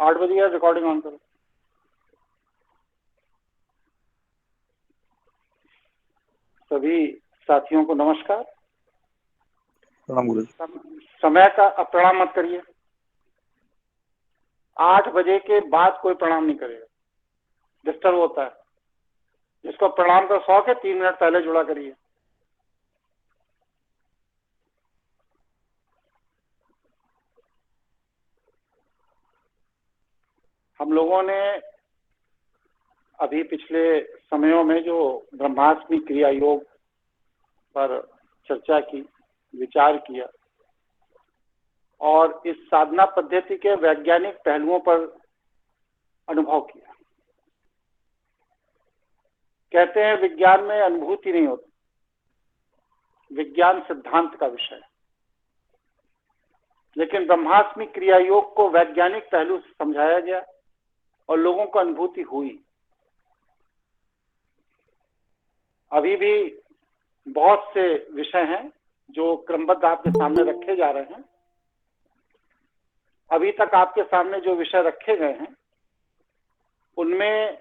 8 बजे या recording on करो। सभी साथियों को नमस्कार। प्रणाम गुरु जी। समय का प्रणाम मत करिए। 8 बजे के बाद कोई प्रणाम नहीं करेगा, डिस्टर्ब होता है। जिसको प्रणाम का शौक है 3 मिनट पहले जुड़ा करिए। हम लोगों ने अभी पिछले समयों में जो ब्रह्मास्मि क्रिया योग पर चर्चा की, विचार किया और इस साधना पद्धति के वैज्ञानिक पहलुओं पर अनुभव किया। कहते हैं विज्ञान में अनुभूति नहीं होती, विज्ञान सिद्धांत का विषय है। लेकिन ब्रह्मास्मि क्रिया योग को वैज्ञानिक पहलू से समझाया गया और लोगों को अनुभूति हुई। अभी भी बहुत से विषय हैं जो क्रमबद्ध आपके सामने रखे जा रहे हैं। अभी तक आपके सामने जो विषय रखे गए हैं उनमें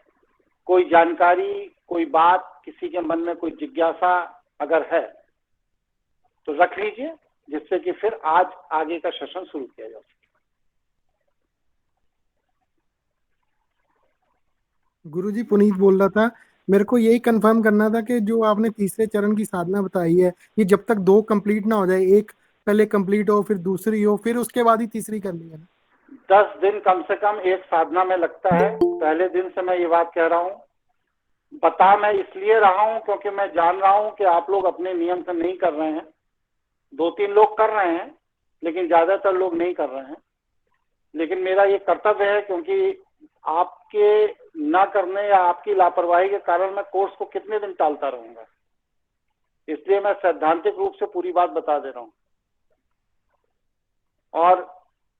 कोई जानकारी, कोई बात, किसी के मन में कोई जिज्ञासा अगर है तो रख लीजिए, जिससे कि फिर आज आगे का सेशन शुरू किया जा सके। गुरुजी, पुनीत बोल रहा था। मेरे को यही कंफर्म करना था कि जो आपने तीसरे चरण की साधना बताई है, ये जब तक 2 कंप्लीट ना हो जाए, एक पहले कंप्लीट हो फिर दूसरी हो फिर उसके बाद ही तीसरी करनी है ना? 10 दिन कम से कम एक साधना में लगता है। पहले दिन से मैं ये बात कह रहा हूँ। बता मैं इसलिए रहा हूँ क्योंकि मैं जान रहा हूँ कि आप लोग अपने नियम से नहीं कर रहे हैं। 2-3 लोग कर रहे हैं लेकिन ज्यादातर लोग नहीं कर रहे हैं। लेकिन मेरा ये कर्तव्य है, क्योंकि आपके न करने या आपकी लापरवाही के कारण मैं कोर्स को कितने दिन टालता रहूंगा। इसलिए मैं सैद्धांतिक रूप से पूरी बात बता दे रहा हूं। और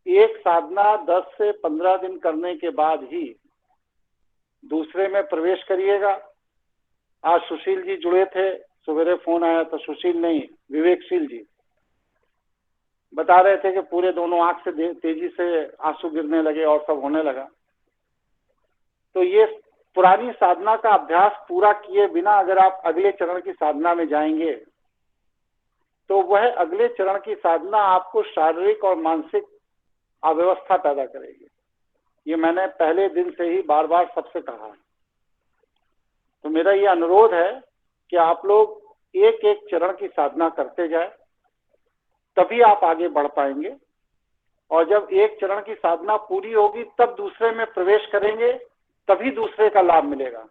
एक साधना 10 से 15 दिन करने के बाद ही दूसरे में प्रवेश करिएगा। आज सुशील जी जुड़े थे, सवेरे फोन आया था। सुशील नहीं, विवेकशील जी बता रहे थे कि पूरे दोनों आंख से तेजी से आंसू गिरने लगे और सब होने लगा। तो ये पुरानी साधना का अभ्यास पूरा किए बिना अगर आप अगले चरण की साधना में जाएंगे तो वह अगले चरण की साधना आपको शारीरिक और मानसिक अव्यवस्था पैदा करेगी। ये मैंने पहले दिन से ही बार बार सबसे कहा है। तो मेरा ये अनुरोध है कि आप लोग एक एक चरण की साधना करते जाए, तभी आप आगे बढ़ पाएंगे। और जब एक चरण की साधना पूरी होगी तब दूसरे में प्रवेश करेंगे, तभी दूसरे का लाभ मिलेगा।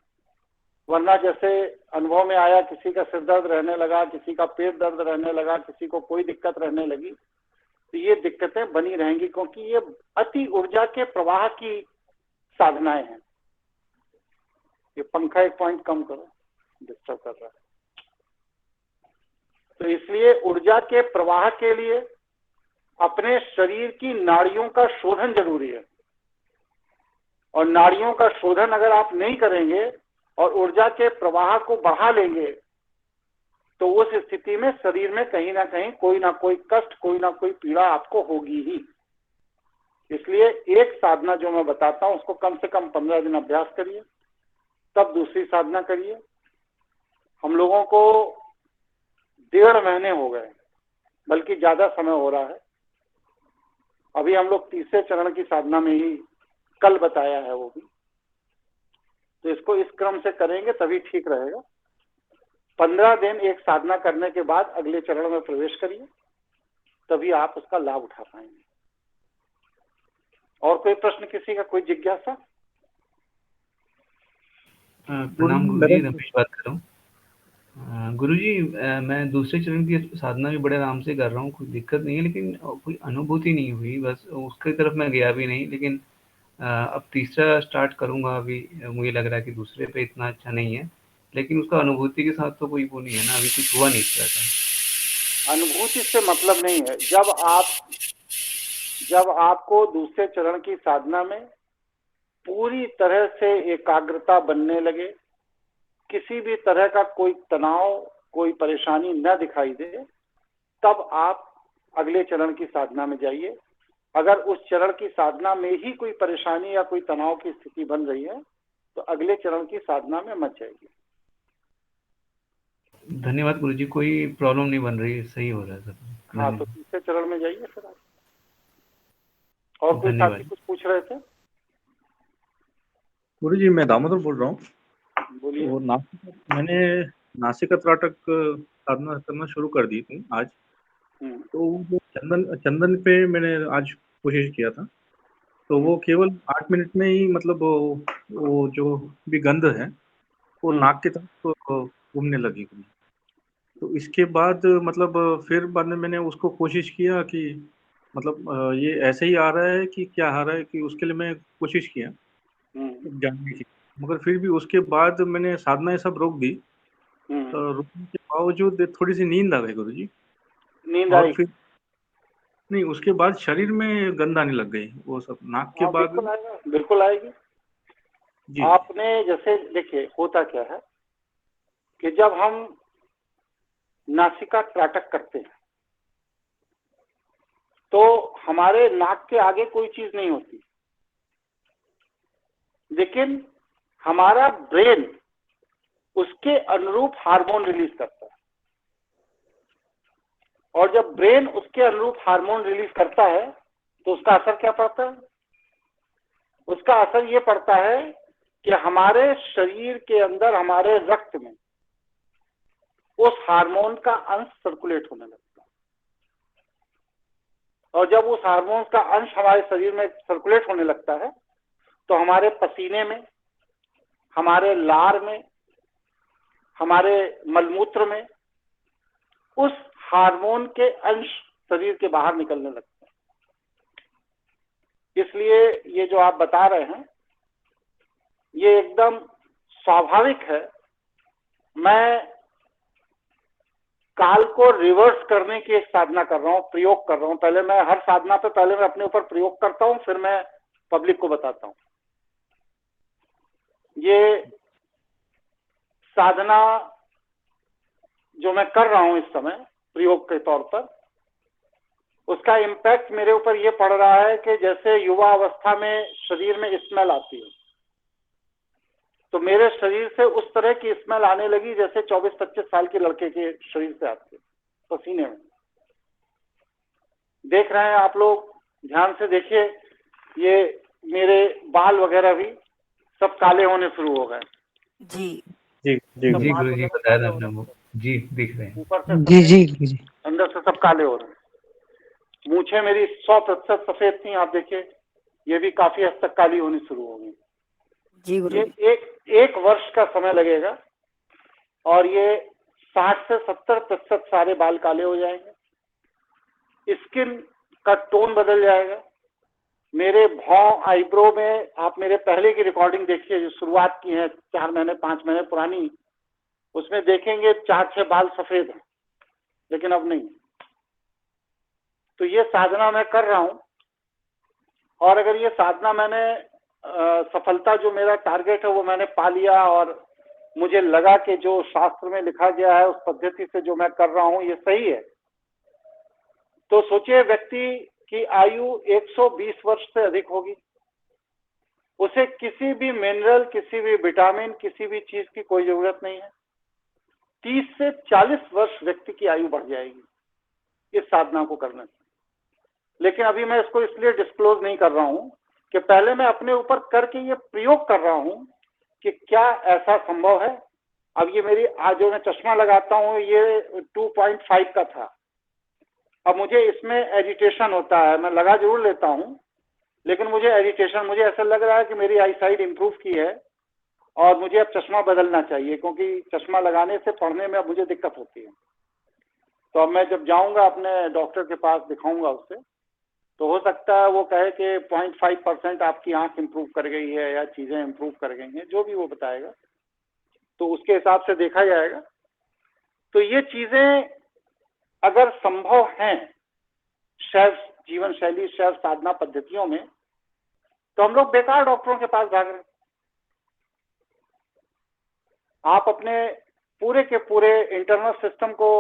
वरना जैसे अनुभव में आया, किसी का सिर दर्द रहने लगा, किसी का पेट दर्द रहने लगा, किसी को कोई दिक्कत रहने लगी, तो ये दिक्कतें बनी रहेंगी, क्योंकि ये अति ऊर्जा के प्रवाह की साधनाएं हैं। ये पंखा एक पॉइंट कम करो, डिस्टर्ब कर रहा है। तो इसलिए ऊर्जा के प्रवाह के लिए अपने शरीर की नाड़ियों का शोधन जरूरी है। और नाड़ियों का शोधन अगर आप नहीं करेंगे और ऊर्जा के प्रवाह को बढ़ा लेंगे तो उस स्थिति में शरीर में कहीं ना कोई कष्ट, कोई ना कोई पीड़ा आपको होगी ही। इसलिए एक साधना जो मैं बताता हूं उसको कम से कम 15 दिन अभ्यास करिए, तब दूसरी साधना करिए। हम लोगों को 1.5 महीने हो गए, बल्कि ज्यादा समय हो रहा है। अभी हम लोग तीसरे चरण की साधना में ही कल बताया है वो भी। तो इसको इस क्रम से करेंगे तभी ठीक रहेगा। 15 दिन एक साधना करने के बाद अगले चरण में प्रवेश करिए, तभी आप उसका लाभ उठा पाएंगे। और कोई प्रश्न, किसी का कोई जिज्ञासा? प्रणाम गुरुजी, रमेश बात कर रहा हूँ। गुरुजी, मैं दूसरे चरण की साधना भी बड़े आराम से कर रहा हूँ, कोई दिक्कत नहीं है, लेकिन कोई अनुभूति नहीं हुई। बस उसकी तरफ मैं गया भी नहीं। लेकिन अब तीसरा स्टार्ट करूंगा। अभी मुझे लग रहा है कि दूसरे पे इतना अच्छा नहीं है, लेकिन उसका अनुभूति के साथ तो कोई वो नहीं है ना, अभी कुछ हुआ नहीं इस तरह का। अनुभूति से मतलब नहीं है। जब आपको दूसरे चरण की साधना में पूरी तरह से एकाग्रता बनने लगे, किसी भी तरह का कोई तनाव, कोई परेशानी न दिखाई दे, तब आप अगले चरण की साधना में जाइए। अगर उस चरण की साधना में ही कोई परेशानी या कोई तनाव की स्थिति बन रही है तो अगले चरण की साधना में मत जाइए। धन्यवाद गुरुजी, कोई प्रॉब्लम नहीं बन रही, सही हो रहा है सब। हाँ, तो तीसरे चरण में जाइए फिर आप। और कोई साथी कुछ पूछ रहे थे? गुरुजी मैं दामोदर बोल रहा हूँ। बोलिए। और मैंने नासिका त्राटक साधना करना शुरू कर दी थी आज। तो वो चंदन पे मैंने आज कोशिश किया था, तो वो केवल 8 मिनट में ही मतलब वो जो भी गंध है वो नाक की तरफ घूमने लगी। तो इसके बाद मतलब फिर बाद में मैंने उसको कोशिश किया कि मतलब ये ऐसे ही आ रहा है कि क्या आ रहा है, कि उसके लिए मैं कोशिश किया जानने की, मगर फिर भी उसके बाद मैंने साधना सब रोक दी। रोकने के बावजूद थोड़ी सी नींद आ गई गुरुजी। नींद और आई? फिर नहीं, उसके बाद शरीर में गंध आने लग गई, वो सब नाक के बाद। बिल्कुल आएगा, बिल्कुल आएगी जी। आपने जैसे देखिए होता क्या है कि जब हम नासिका त्राटक करते हैं तो हमारे नाक के आगे कोई चीज नहीं होती, लेकिन हमारा ब्रेन उसके अनुरूप हार्मोन रिलीज करता है। और जब ब्रेन उसके अनुरूप हार्मोन रिलीज करता है तो उसका असर क्या पड़ता है? उसका असर ये पड़ता है कि हमारे शरीर के अंदर, हमारे रक्त में उस हार्मोन का अंश सर्कुलेट होने लगता है। और जब उस हार्मोन का अंश हमारे शरीर में सर्कुलेट होने लगता है तो हमारे पसीने में, हमारे लार में, हमारे मलमूत्र में उस हार्मोन के अंश शरीर के बाहर निकलने लगते हैं। इसलिए ये जो आप बता रहे हैं ये एकदम स्वाभाविक है। मैं काल को रिवर्स करने की एक साधना कर रहा हूँ, प्रयोग कर रहा हूँ। पहले मैं हर साधना पे पहले मैं अपने ऊपर प्रयोग करता हूँ, फिर मैं पब्लिक को बताता हूँ। ये साधना जो मैं कर रहा हूँ इस समय प्रयोग के तौर पर, उसका इम्पैक्ट मेरे ऊपर ये पड़ रहा है कि जैसे युवा अवस्था में शरीर में स्मेल आती है, तो मेरे शरीर से उस तरह की स्मेल आने लगी जैसे 24-25 साल के लड़के के शरीर से आती है, पसीने में। देख रहे हैं आप लोग, ध्यान से देखिए, ये मेरे बाल वगैरह भी सब काले होने शुरू हो गए। जी जी जी जी गुरुजी बताया था आपने वो, जी दिख रहे हैं ऊपर से जी जी अंदर से सब काले हो रहे हैं। मूछें मेरी 100% सफेद थी, आप देखिए ये भी काफी हद तक काली होनी शुरू हो गई। जी ये एक वर्ष का समय लगेगा और ये 60 से 70% सारे बाल काले हो जाएंगे। स्किन का टोन बदल जाएगा। मेरे भौं, आईब्रो में, आप मेरे पहले की रिकॉर्डिंग देखिए जो शुरुआत की है 4 महीने 5 महीने पुरानी, उसमें देखेंगे 4-6 बाल सफेद हैं, लेकिन अब नहीं। तो ये साधना मैं कर रहा हूं, और अगर ये साधना मैंने सफलता, जो मेरा टारगेट है वो मैंने पा लिया और मुझे लगा कि जो शास्त्र में लिखा गया है उस पद्धति से जो मैं कर रहा हूं ये सही है, तो सोचिए व्यक्ति की आयु 120 वर्ष से अधिक होगी। उसे किसी भी मिनरल, किसी भी विटामिन, किसी भी चीज की कोई जरूरत नहीं है। 30 से 40 वर्ष व्यक्ति की आयु बढ़ जाएगी इस साधना को करने से। लेकिन अभी मैं इसको इसलिए डिस्क्लोज नहीं कर रहा हूं कि पहले मैं अपने ऊपर करके ये प्रयोग कर रहा हूं कि क्या ऐसा संभव है। अब ये मेरी आज जो मैं चश्मा लगाता हूं ये 2.5 का था, अब मुझे इसमें एजिटेशन होता है। मैं लगा जरूर लेता हूं लेकिन मुझे एजिटेशन, मुझे ऐसा लग रहा है कि मेरी आई साइट इंप्रूव की है और मुझे अब चश्मा बदलना चाहिए, क्योंकि चश्मा लगाने से पढ़ने में अब मुझे दिक्कत होती है। तो अब मैं जब जाऊंगा अपने डॉक्टर के पास, दिखाऊंगा उससे, तो हो सकता है वो कहे कि 0.5% आपकी आंख इंप्रूव कर गई है या चीजें इंप्रूव कर गई हैं, जो भी वो बताएगा, तो उसके हिसाब से देखा जाएगा। तो ये चीजें अगर संभव हैं शैव जीवन शैली, शैव साधना पद्धतियों में, तो हम लोग बेकार डॉक्टरों के पास भाग रहे हैं। आप अपने पूरे के पूरे इंटरनल सिस्टम को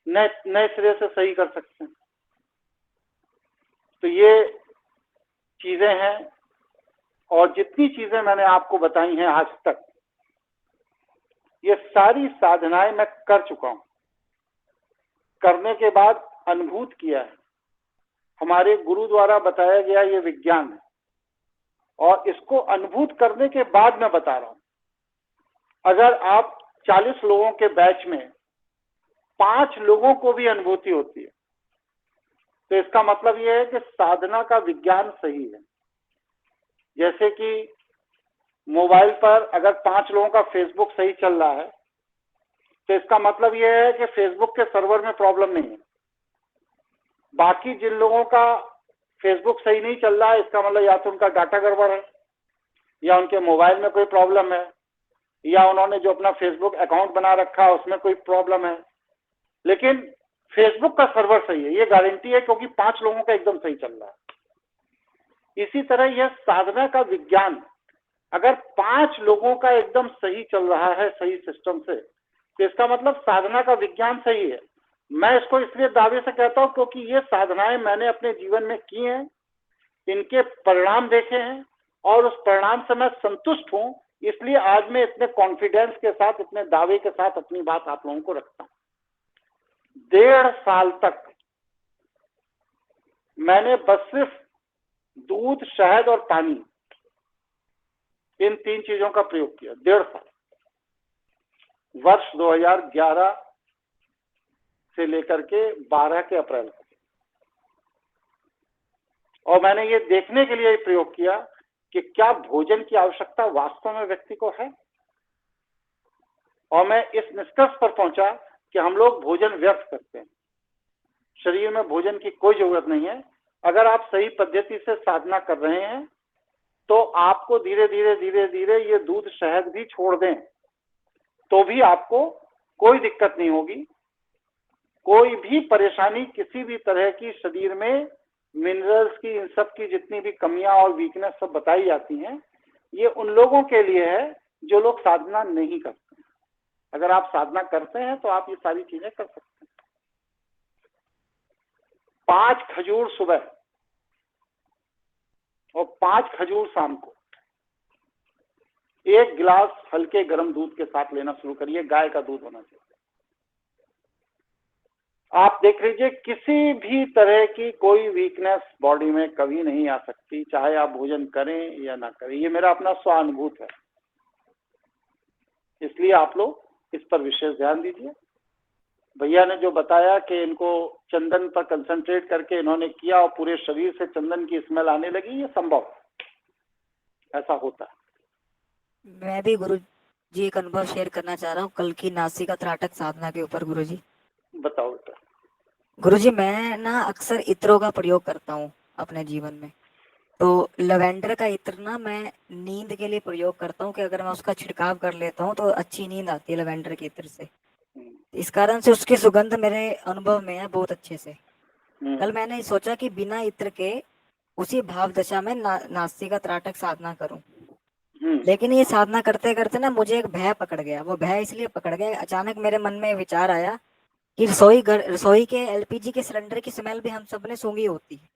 नए सिरे से सही कर सकते हैं। तो ये चीजें हैं, और जितनी चीजें मैंने आपको बताई हैं आज तक, ये सारी साधनाएं मैं कर चुका हूं, करने के बाद अनुभूत किया है। हमारे गुरु द्वारा बताया गया ये विज्ञान है, और इसको अनुभूत करने के बाद मैं बता रहा हूं। अगर आप 40 लोगों के बैच में 5 लोगों को भी अनुभूति होती है, तो इसका मतलब यह है कि साधना का विज्ञान सही है। जैसे कि मोबाइल पर अगर 5 लोगों का फेसबुक सही चल रहा है, तो इसका मतलब यह है कि फेसबुक के सर्वर में प्रॉब्लम नहीं है। बाकी जिन लोगों का फेसबुक सही नहीं चल रहा है, इसका मतलब या तो उनका डाटा गड़बड़ है, या उनके मोबाइल में कोई प्रॉब्लम है, या उन्होंने जो अपना फेसबुक अकाउंट बना रखा है उसमें कोई प्रॉब्लम है। लेकिन फेसबुक का सर्वर सही है, ये गारंटी है, क्योंकि 5 लोगों का एकदम सही चल रहा है। इसी तरह यह साधना का विज्ञान, अगर 5 लोगों का एकदम सही चल रहा है सही सिस्टम से, तो इसका मतलब साधना का विज्ञान सही है। मैं इसको इसलिए दावे से कहता हूं क्योंकि ये साधनाएं मैंने अपने जीवन में की हैं, इनके परिणाम देखे हैं, और उस परिणाम से मैं संतुष्ट हूं। इसलिए आज मैं इतने कॉन्फिडेंस के साथ, इतने दावे के साथ अपनी बात आप लोगों को रखता हूं। 1.5 साल तक मैंने बस सिर्फ दूध, शहद और पानी, इन 3 चीजों का प्रयोग किया। 1.5 साल, वर्ष 2011 से लेकर के 12 के अप्रैल तक। और मैंने ये देखने के लिए प्रयोग किया कि क्या भोजन की आवश्यकता वास्तव में व्यक्ति को है। और मैं इस निष्कर्ष पर पहुंचा कि हम लोग भोजन व्यर्थ करते हैं। शरीर में भोजन की कोई जरूरत नहीं है। अगर आप सही पद्धति से साधना कर रहे हैं, तो आपको धीरे धीरे ये दूध, शहद भी छोड़ दें, तो भी आपको कोई दिक्कत नहीं होगी। कोई भी परेशानी, किसी भी तरह की शरीर में मिनरल्स की, इन सब की जितनी भी कमियां और वीकनेस सब बताई जाती हैं, ये उन लोगों के लिए है जो लोग साधना नहीं करते हैं। अगर आप साधना करते हैं तो आप ये सारी चीजें कर सकते हैं। 5 खजूर सुबह और 5 खजूर शाम को 1 गिलास हल्के गर्म दूध के साथ लेना शुरू करिए। गाय का दूध होना चाहिए। आप देख लीजिए, किसी भी तरह की कोई वीकनेस बॉडी में कभी नहीं आ सकती, चाहे आप भोजन करें या ना करें। ये मेरा अपना स्वानुभूत है, इसलिए आप लोग इस पर विशेष ध्यान दीजिए। भैया ने जो बताया कि इनको चंदन पर कंसंट्रेट करके इन्होंने किया और पूरे शरीर से चंदन की स्मेल आने लगी, ये संभव है, ऐसा होता है। मैं भी गुरु जी एक अनुभव शेयर करना चाह रहा हूँ कल की नासिका त्राटक साधना के ऊपर। गुरु जी बताओ बेटा। गुरु जी, मैं ना अक्सर इत्रों का प्रयोग करता हूँ अपने जीवन में। तो लवेंडर का इत्र ना मैं नींद के लिए प्रयोग करता हूँ कि अगर मैं उसका छिड़काव कर लेता हूँ तो अच्छी नींद आती है लवेंडर के इत्र से। इस कारण से उसकी सुगंध मेरे अनुभव में है बहुत अच्छे से। कल मैंने सोचा कि बिना इत्र के उसी भाव दशा में नासिका त्राटक साधना करूं, लेकिन ये साधना करते करते ना मुझे एक भय पकड़ गया। वो भय इसलिए पकड़ गया, अचानक मेरे मन में विचार आया कि रसोई के एलपीजी के सिलेंडर की स्मेल भी हम सब ने सूंघी होती है।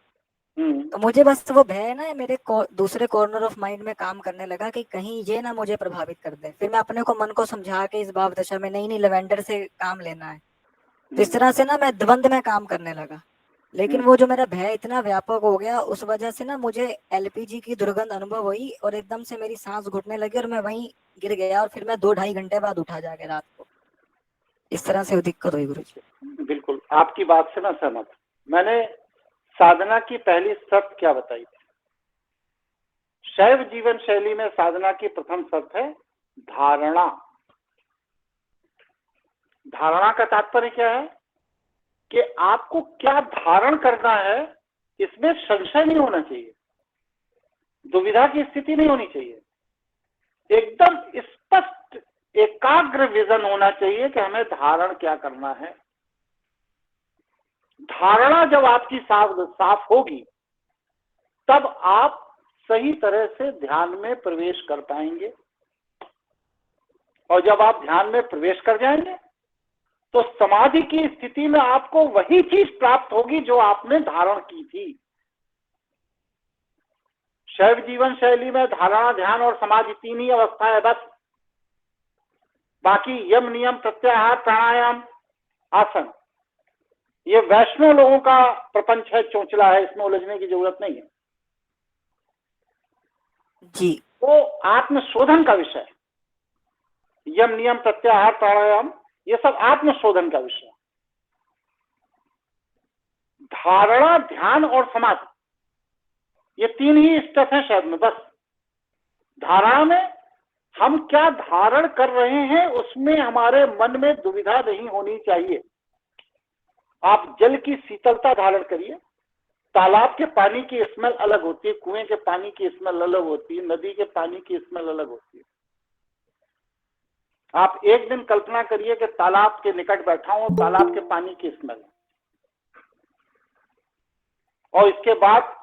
तो मुझे बस वो भय ना मेरे दूसरे कॉर्नर ऑफ माइंड में काम करने लगा कि कहीं ये ना मुझे प्रभावित कर दे। फिर मैं अपने को मन को समझा के इस भाव दशा में नहीं लवेंडर से काम लेना है। तो इस तरह से ना मैं द्वंद में काम करने लगा। लेकिन वो जो मेरा भय इतना व्यापक हो गया, उस वजह से ना मुझे एलपीजी की दुर्गंध अनुभव हुई और एकदम से मेरी सांस घुटने लगी और मैं वहीं गिर गया। और फिर मैं 2-2.5 घंटे बाद उठा जाके रात को। इस तरह से दिक्कत हुई गुरु जी। बिल्कुल आपकी बात से मैं सहमत। मैंने साधना की पहली शर्त क्या बताई थी? शैव जीवन शैली में साधना की प्रथम शर्त है धारणा। धारणा का तात्पर्य क्या है कि आपको क्या धारण करना है, इसमें संशय नहीं होना चाहिए, दुविधा की स्थिति नहीं होनी चाहिए। एकदम स्पष्ट एकाग्र विजन होना चाहिए कि हमें धारण क्या करना है। धारणा जब आपकी साफ होगी, तब आप सही तरह से ध्यान में प्रवेश कर पाएंगे। और जब आप ध्यान में प्रवेश कर जाएंगे, तो समाधि की स्थिति में आपको वही चीज प्राप्त होगी जो आपने धारण की थी। शैव जीवन शैली में धारणा, ध्यान और समाधि 3 ही अवस्था है बस। बाकी यम, नियम, प्रत्याहार, प्राणायाम, आसन, ये वैष्णव लोगों का प्रपंच है, चोंचला है, इसमें उलझने की जरूरत नहीं है जी। वो आत्मशोधन का विषय है। यम, नियम, प्रत्याहार, प्राणायाम, ये सब आत्मशोधन का विषय है। धारणा, ध्यान और समाधि, ये 3 ही स्टेप है शायद में बस। धारणा में हम क्या धारण कर रहे हैं उसमें हमारे मन में दुविधा नहीं होनी चाहिए। आप जल की शीतलता धारण करिए। तालाब के पानी की स्मेल अलग होती है, कुएं के पानी की स्मेल अलग होती है, नदी के पानी की स्मेल अलग होती है। आप एक दिन कल्पना करिए कि तालाब के निकट बैठा हूं, तालाब के पानी की स्मेल, और इसके बाद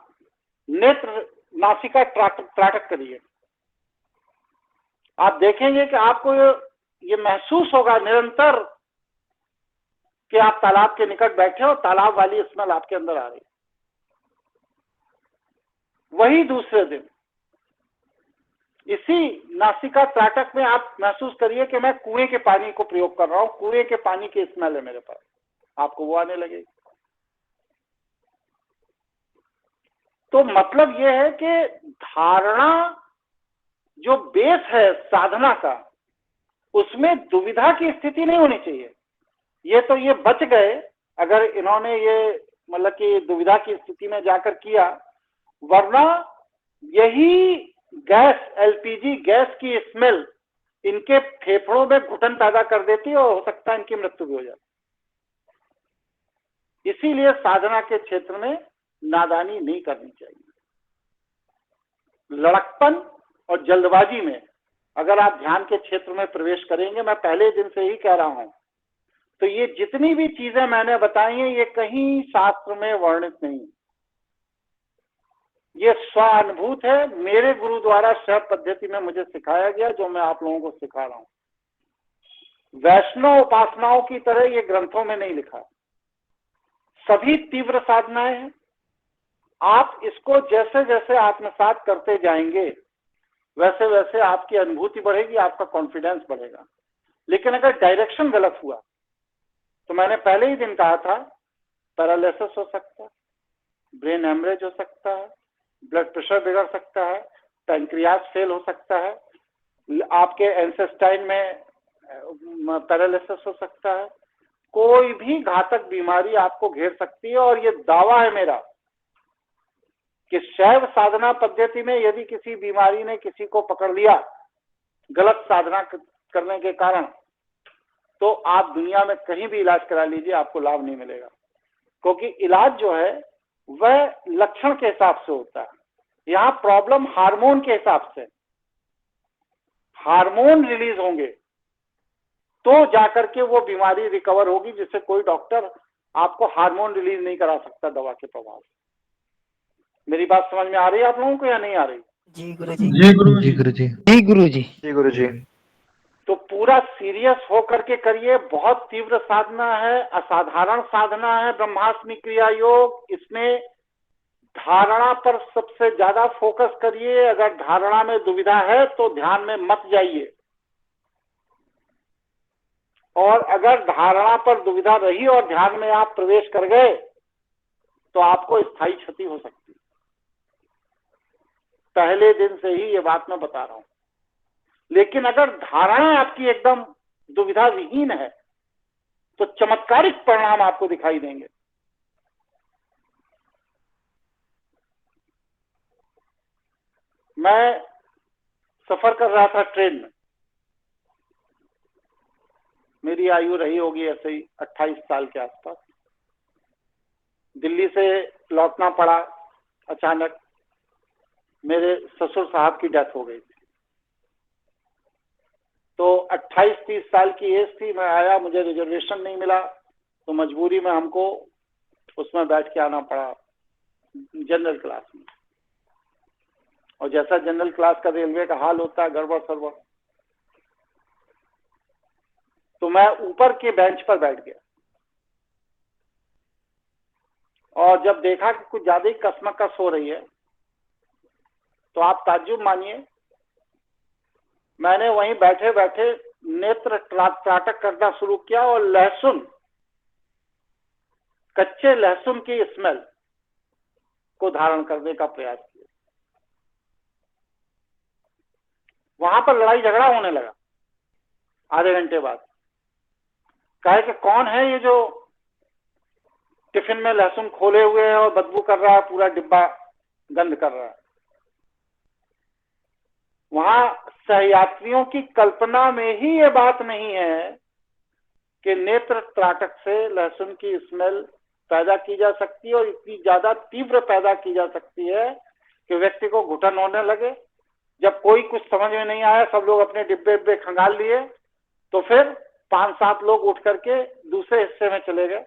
नेत्र नासिका त्राटक करिए। आप देखेंगे कि आपको ये महसूस होगा निरंतर कि आप तालाब के निकट बैठे हो, तालाब वाली स्मेल आपके अंदर आ रही। वही दूसरे दिन इसी नासिका त्राटक में आप महसूस करिए कि मैं कुएं के पानी को प्रयोग कर रहा हूं, कुएं के पानी की स्मेल है मेरे पास, आपको वो आने लगेगी। तो मतलब यह है कि धारणा जो बेस है साधना का, उसमें दुविधा की स्थिति नहीं होनी चाहिए। ये बच गए अगर इन्होंने ये मतलब कि दुविधा की स्थिति में जाकर किया, वरना यही गैस, एलपीजी गैस की स्मेल इनके फेफड़ों में घुटन पैदा कर देती है और हो सकता है इनकी मृत्यु भी हो जाए। इसीलिए साधना के क्षेत्र में नादानी नहीं करनी चाहिए। लड़कपन और जल्दबाजी में अगर आप ध्यान के क्षेत्र में प्रवेश करेंगे, मैं पहले दिन से ही कह रहा हूं, तो ये जितनी भी चीजें मैंने बताई हैं ये कहीं शास्त्र में वर्णित नहीं, ये स्वानुभूत है, मेरे गुरु द्वारा शैव पद्धति में मुझे सिखाया गया, जो मैं आप लोगों को सिखा रहा हूं। वैष्णव उपासनाओं की तरह ये ग्रंथों में नहीं लिखा। सभी तीव्र साधनाएं हैं। आप इसको जैसे जैसे आत्मसात करते जाएंगे वैसे वैसे आपकी अनुभूति बढ़ेगी, आपका कॉन्फिडेंस बढ़ेगा। लेकिन अगर डायरेक्शन गलत हुआ तो मैंने पहले ही दिन कहा था, पैरालिसिस हो सकता है, ब्रेन हेमरेज हो सकता है, ब्लड प्रेशर बिगड़ सकता है, पैंक्रियास फेल हो सकता है, आपके एंसेस्टाइन में पैरालिसिस हो सकता है, कोई भी घातक बीमारी आपको घेर सकती है। और ये दावा है मेरा कि शैव साधना पद्धति में यदि किसी बीमारी ने किसी को पकड़ लिया गलत साधना करने के कारण, तो आप दुनिया में कहीं भी इलाज करा लीजिए, आपको लाभ नहीं मिलेगा। क्योंकि इलाज जो है वह लक्षण के हिसाब से होता है। यहाँ प्रॉब्लम हार्मोन के हिसाब से, हार्मोन रिलीज होंगे तो जाकर के वो बीमारी रिकवर होगी, जिससे कोई डॉक्टर आपको हार्मोन रिलीज नहीं करा सकता दवा के प्रभाव से। मेरी बात समझ में आ रही है आप लोगों को या नहीं आ रही? जी गुरुजी। जी गुरु जी। गुरु जी। जी गुरुजी। जी गुरु जी। तो पूरा सीरियस होकर के करिए। बहुत तीव्र साधना है, असाधारण साधना है ब्रह्मास्मि क्रिया योग। इसमें धारणा पर सबसे ज्यादा फोकस करिए। अगर धारणा में दुविधा है तो ध्यान में मत जाइए, और अगर धारणा पर दुविधा रही और ध्यान में आप प्रवेश कर गए तो आपको स्थायी क्षति हो सकती है। पहले दिन से ही ये बात मैं बता रहा हूं। लेकिन अगर धारणा आपकी एकदम दुविधा विहीन है तो चमत्कारिक परिणाम आपको दिखाई देंगे। मैं सफर कर रहा था ट्रेन में, मेरी आयु रही होगी ऐसे ही 28 साल के आसपास। दिल्ली से लौटना पड़ा, अचानक मेरे ससुर साहब की डेथ हो गई थी। तो 28-30 साल की एज थी, मैं आया, मुझे रिजर्वेशन नहीं मिला, तो मजबूरी में हमको उसमें बैठ के आना पड़ा जनरल क्लास में। और जैसा जनरल क्लास का रेलवे का हाल होता है, गड़बड़ सरबड़, तो मैं ऊपर के बेंच पर बैठ गया। और जब देखा कि कुछ ज्यादा ही कसमकस हो रही है तो आप ताज्जुब मानिए, मैंने वहीं बैठे बैठे नेत्र त्राटक करना शुरू किया और लहसुन, कच्चे लहसुन की स्मेल को धारण करने का प्रयास किया। वहां पर लड़ाई झगड़ा होने लगा आधे घंटे बाद। कहे कि कौन है ये जो टिफिन में लहसुन खोले हुए है और बदबू कर रहा है, पूरा डिब्बा गंध कर रहा है। वहां सहयात्रियों की कल्पना में ही ये बात नहीं है कि नेत्र त्राटक से लहसुन की स्मेल पैदा की जा सकती है, और इतनी ज्यादा तीव्र पैदा की जा सकती है कि व्यक्ति को घुटन होने लगे। जब कोई कुछ समझ में नहीं आया, सब लोग अपने डिब्बे खंगाल लिए, तो फिर 5-7 लोग उठ करके दूसरे हिस्से में चले गए,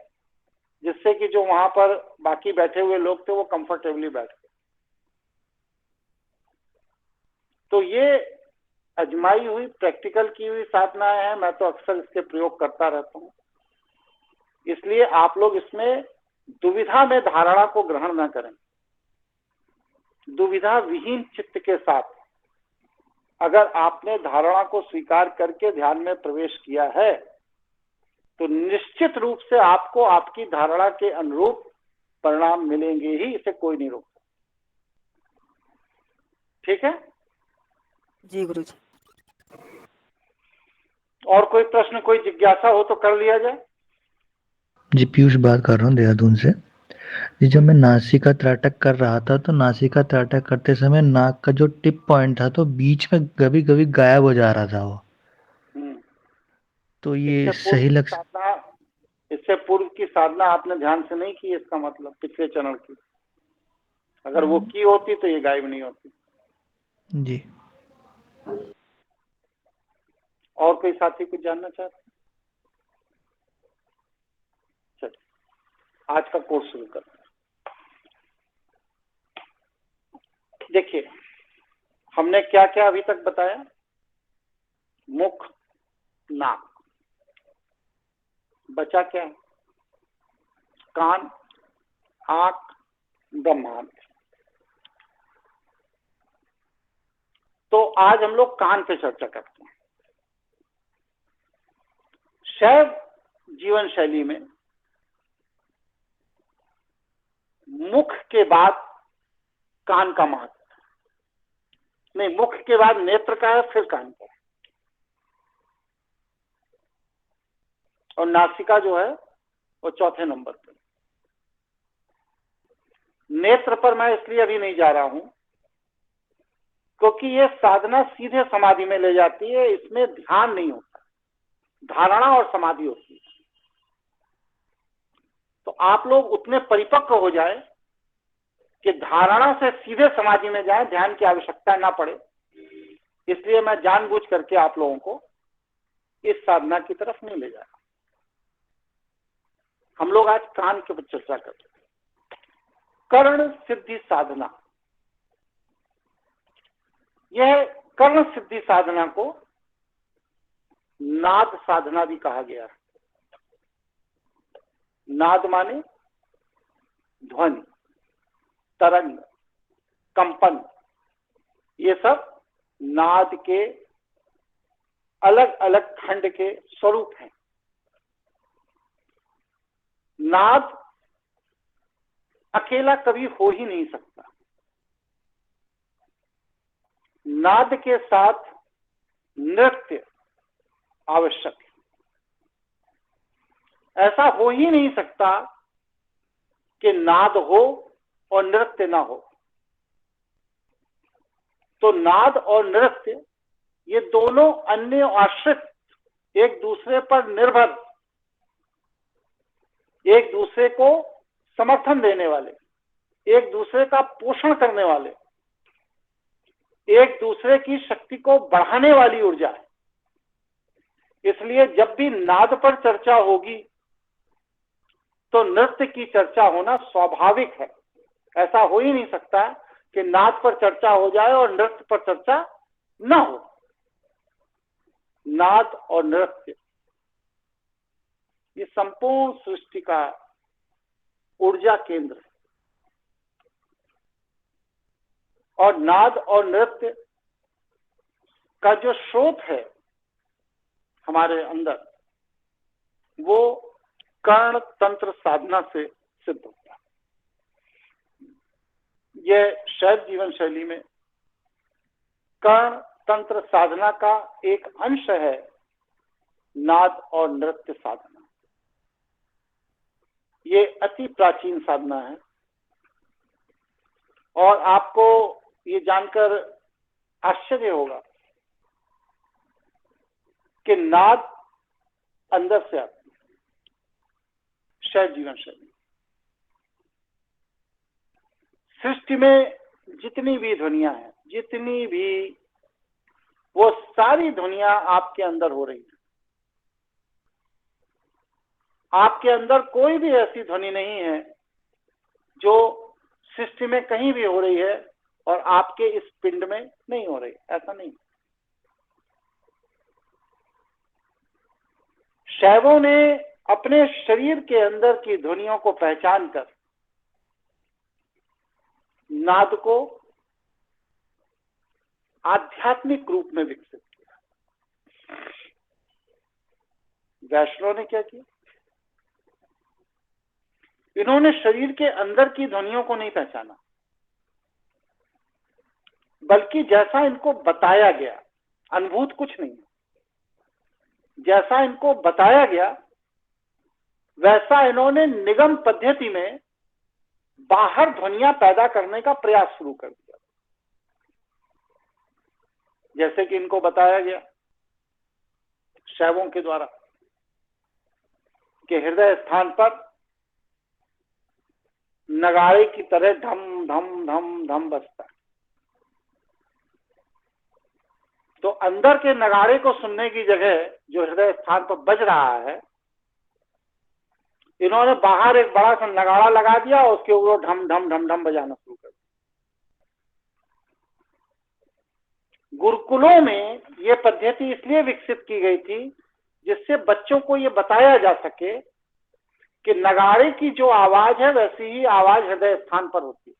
जिससे कि जो वहां पर बाकी बैठे हुए लोग थे वो कंफर्टेबली बैठ गए। तो ये अजमाई हुई, प्रैक्टिकल की हुई साधनाएं हैं। मैं तो अक्सर इसके प्रयोग करता रहता हूं। इसलिए आप लोग इसमें दुविधा में धारणा को ग्रहण न करें। दुविधा विहीन चित्त के साथ अगर आपने धारणा को स्वीकार करके ध्यान में प्रवेश किया है, तो निश्चित रूप से आपको आपकी धारणा के अनुरूप परिणाम मिलेंगे ही, इसे कोई नहीं रोकता। ठीक है जी गुरुजी। और कोई प्रश्न, कोई जिज्ञासा हो तो कर लिया जाए। जी पीयूष बात कर रहा हूँ देहरादून से। जी जब मैं नासिका त्राटक कर रहा था, तो नासिका त्राटक करते समय नाक का जो टिप पॉइंट था तो बीच में कभी कभी गायब हो जा रहा था वो। तो ये सही लग इससे पूर्व की साधना आपने ध्यान से नहीं की, इसका मतलब पिछले चरण की। अगर वो की होती तो ये गायब नहीं होती। जी। और कोई साथी कुछ जानना चाहते? चलिए आज का कोर्स शुरू करते हैं। देखिए हमने क्या क्या अभी तक बताया। मुख, नाक, बचा क्या है? कान, आंख, ब्रह्मांड। तो आज हम लोग कान पे चर्चा करते हैं। शैव जीवन शैली में मुख के बाद कान का महत्व नहीं, मुख के बाद नेत्र का है, फिर कान का है, और नासिका जो है वो चौथे नंबर पर। नेत्र पर मैं इसलिए अभी नहीं जा रहा हूं क्योंकि ये साधना सीधे समाधि में ले जाती है। इसमें ध्यान नहीं होता, धारणा और समाधि होती है। तो आप लोग उतने परिपक्व हो जाए कि धारणा से सीधे समाधि में जाए, ध्यान की आवश्यकता ना पड़े। इसलिए मैं जानबूझ करके आप लोगों को इस साधना की तरफ नहीं ले जा रहा। हम लोग आज कान के ऊपर चर्चा करते हैं। कर्ण सिद्धि साधना। यह कर्ण सिद्धि साधना को नाद साधना भी कहा गया है। नाद माने ध्वनि, तरंग, कंपन। ये सब नाद के अलग अलग खंड के स्वरूप हैं। नाद अकेला कभी हो ही नहीं सकता। नाद के साथ नृत्य आवश्यक है। ऐसा हो ही नहीं सकता कि नाद हो और नृत्य ना हो। तो नाद और नृत्य ये दोनों अन्य आश्रित, एक दूसरे पर निर्भर, एक दूसरे को समर्थन देने वाले, एक दूसरे का पोषण करने वाले, एक दूसरे की शक्ति को बढ़ाने वाली ऊर्जा है। इसलिए जब भी नाद पर चर्चा होगी तो नृत्य की चर्चा होना स्वाभाविक है। ऐसा हो ही नहीं सकता कि नाद पर चर्चा हो जाए और नृत्य पर चर्चा न हो। नाद और नृत्य ये संपूर्ण सृष्टि का ऊर्जा केंद्र है। और नाद और नृत्य का जो स्रोत है हमारे अंदर, वो कर्ण तंत्र साधना से सिद्ध होता है। यह शैव जीवन शैली में कर्ण तंत्र साधना का एक अंश है नाद और नृत्य साधना। ये अति प्राचीन साधना है और आपको ये जानकर आश्चर्य होगा कि नाद अंदर से आती है। शैव जीवन शैली सृष्टि में जितनी भी ध्वनियां हैं, जितनी भी, वो सारी ध्वनियां आपके अंदर हो रही है। आपके अंदर कोई भी ऐसी ध्वनि नहीं है जो सृष्टि में कहीं भी हो रही है और आपके इस पिंड में नहीं हो रही, ऐसा नहीं। शैवों ने अपने शरीर के अंदर की ध्वनियों को पहचान कर नाद को आध्यात्मिक रूप में विकसित किया। वैष्णव ने क्या किया? इन्होंने शरीर के अंदर की ध्वनियों को नहीं पहचाना, बल्कि जैसा इनको बताया गया, अनुभूत कुछ नहीं, जैसा इनको बताया गया वैसा इन्होंने निगम पद्धति में बाहर ध्वनियां पैदा करने का प्रयास शुरू कर दिया। जैसे कि इनको बताया गया शैवों के द्वारा कि हृदय स्थान पर नगाड़े की तरह धम धम धम धम बजता है। तो अंदर के नगाड़े को सुनने की जगह जो हृदय स्थान पर बज रहा है, इन्होंने बाहर एक बड़ा सा नगाड़ा लगा दिया और उसके ऊपर ढम ढम ढम ढम बजाना शुरू कर दिया। गुरुकुलों में ये पद्धति इसलिए विकसित की गई थी जिससे बच्चों को ये बताया जा सके कि नगाड़े की जो आवाज है वैसी ही आवाज हृदय स्थान पर होती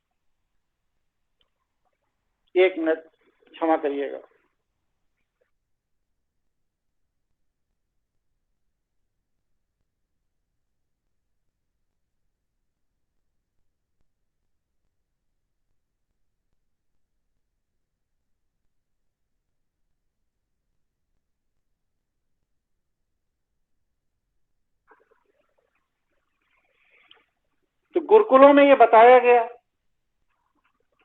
है। 1 मिनट क्षमा करिएगा। तो गुरुकुलों में ये बताया गया।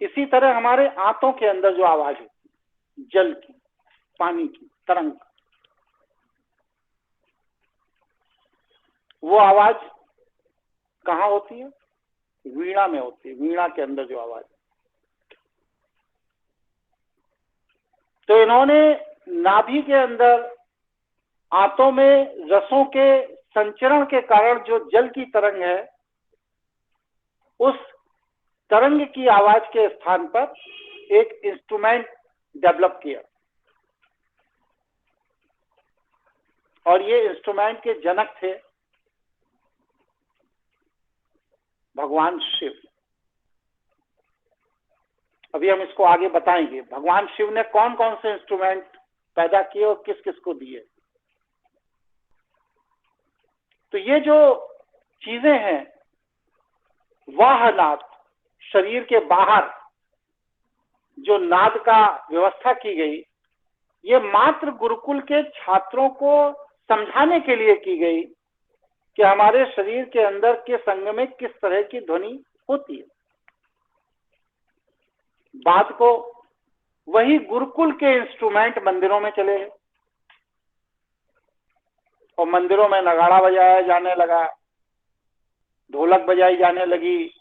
इसी तरह हमारे आंतों के अंदर जो आवाज है, जल की, पानी की तरंग, वो आवाज कहाँ होती है? वीणा में होती है। वीणा के अंदर जो आवाज है। तो इन्होंने नाभि के अंदर आंतों में रसों के संचरण के कारण जो जल की तरंग है, उस तरंग की आवाज के स्थान पर एक इंस्ट्रूमेंट डेवलप किया और ये इंस्ट्रूमेंट के जनक थे भगवान शिव। अभी हम इसको आगे बताएंगे। भगवान शिव ने कौन कौन से इंस्ट्रूमेंट पैदा किए और किस किस को दिए। तो ये जो चीजें हैं, वाह नाद, शरीर के बाहर जो नाद का व्यवस्था की गई, ये मात्र गुरुकुल के छात्रों को समझाने के लिए की गई कि हमारे शरीर के अंदर के संग में किस तरह की ध्वनि होती है। बात को वही गुरुकुल के इंस्ट्रूमेंट मंदिरों में चले गए और मंदिरों में नगाड़ा बजाया जाने लगा, ढोलक बजाई जाने लगी,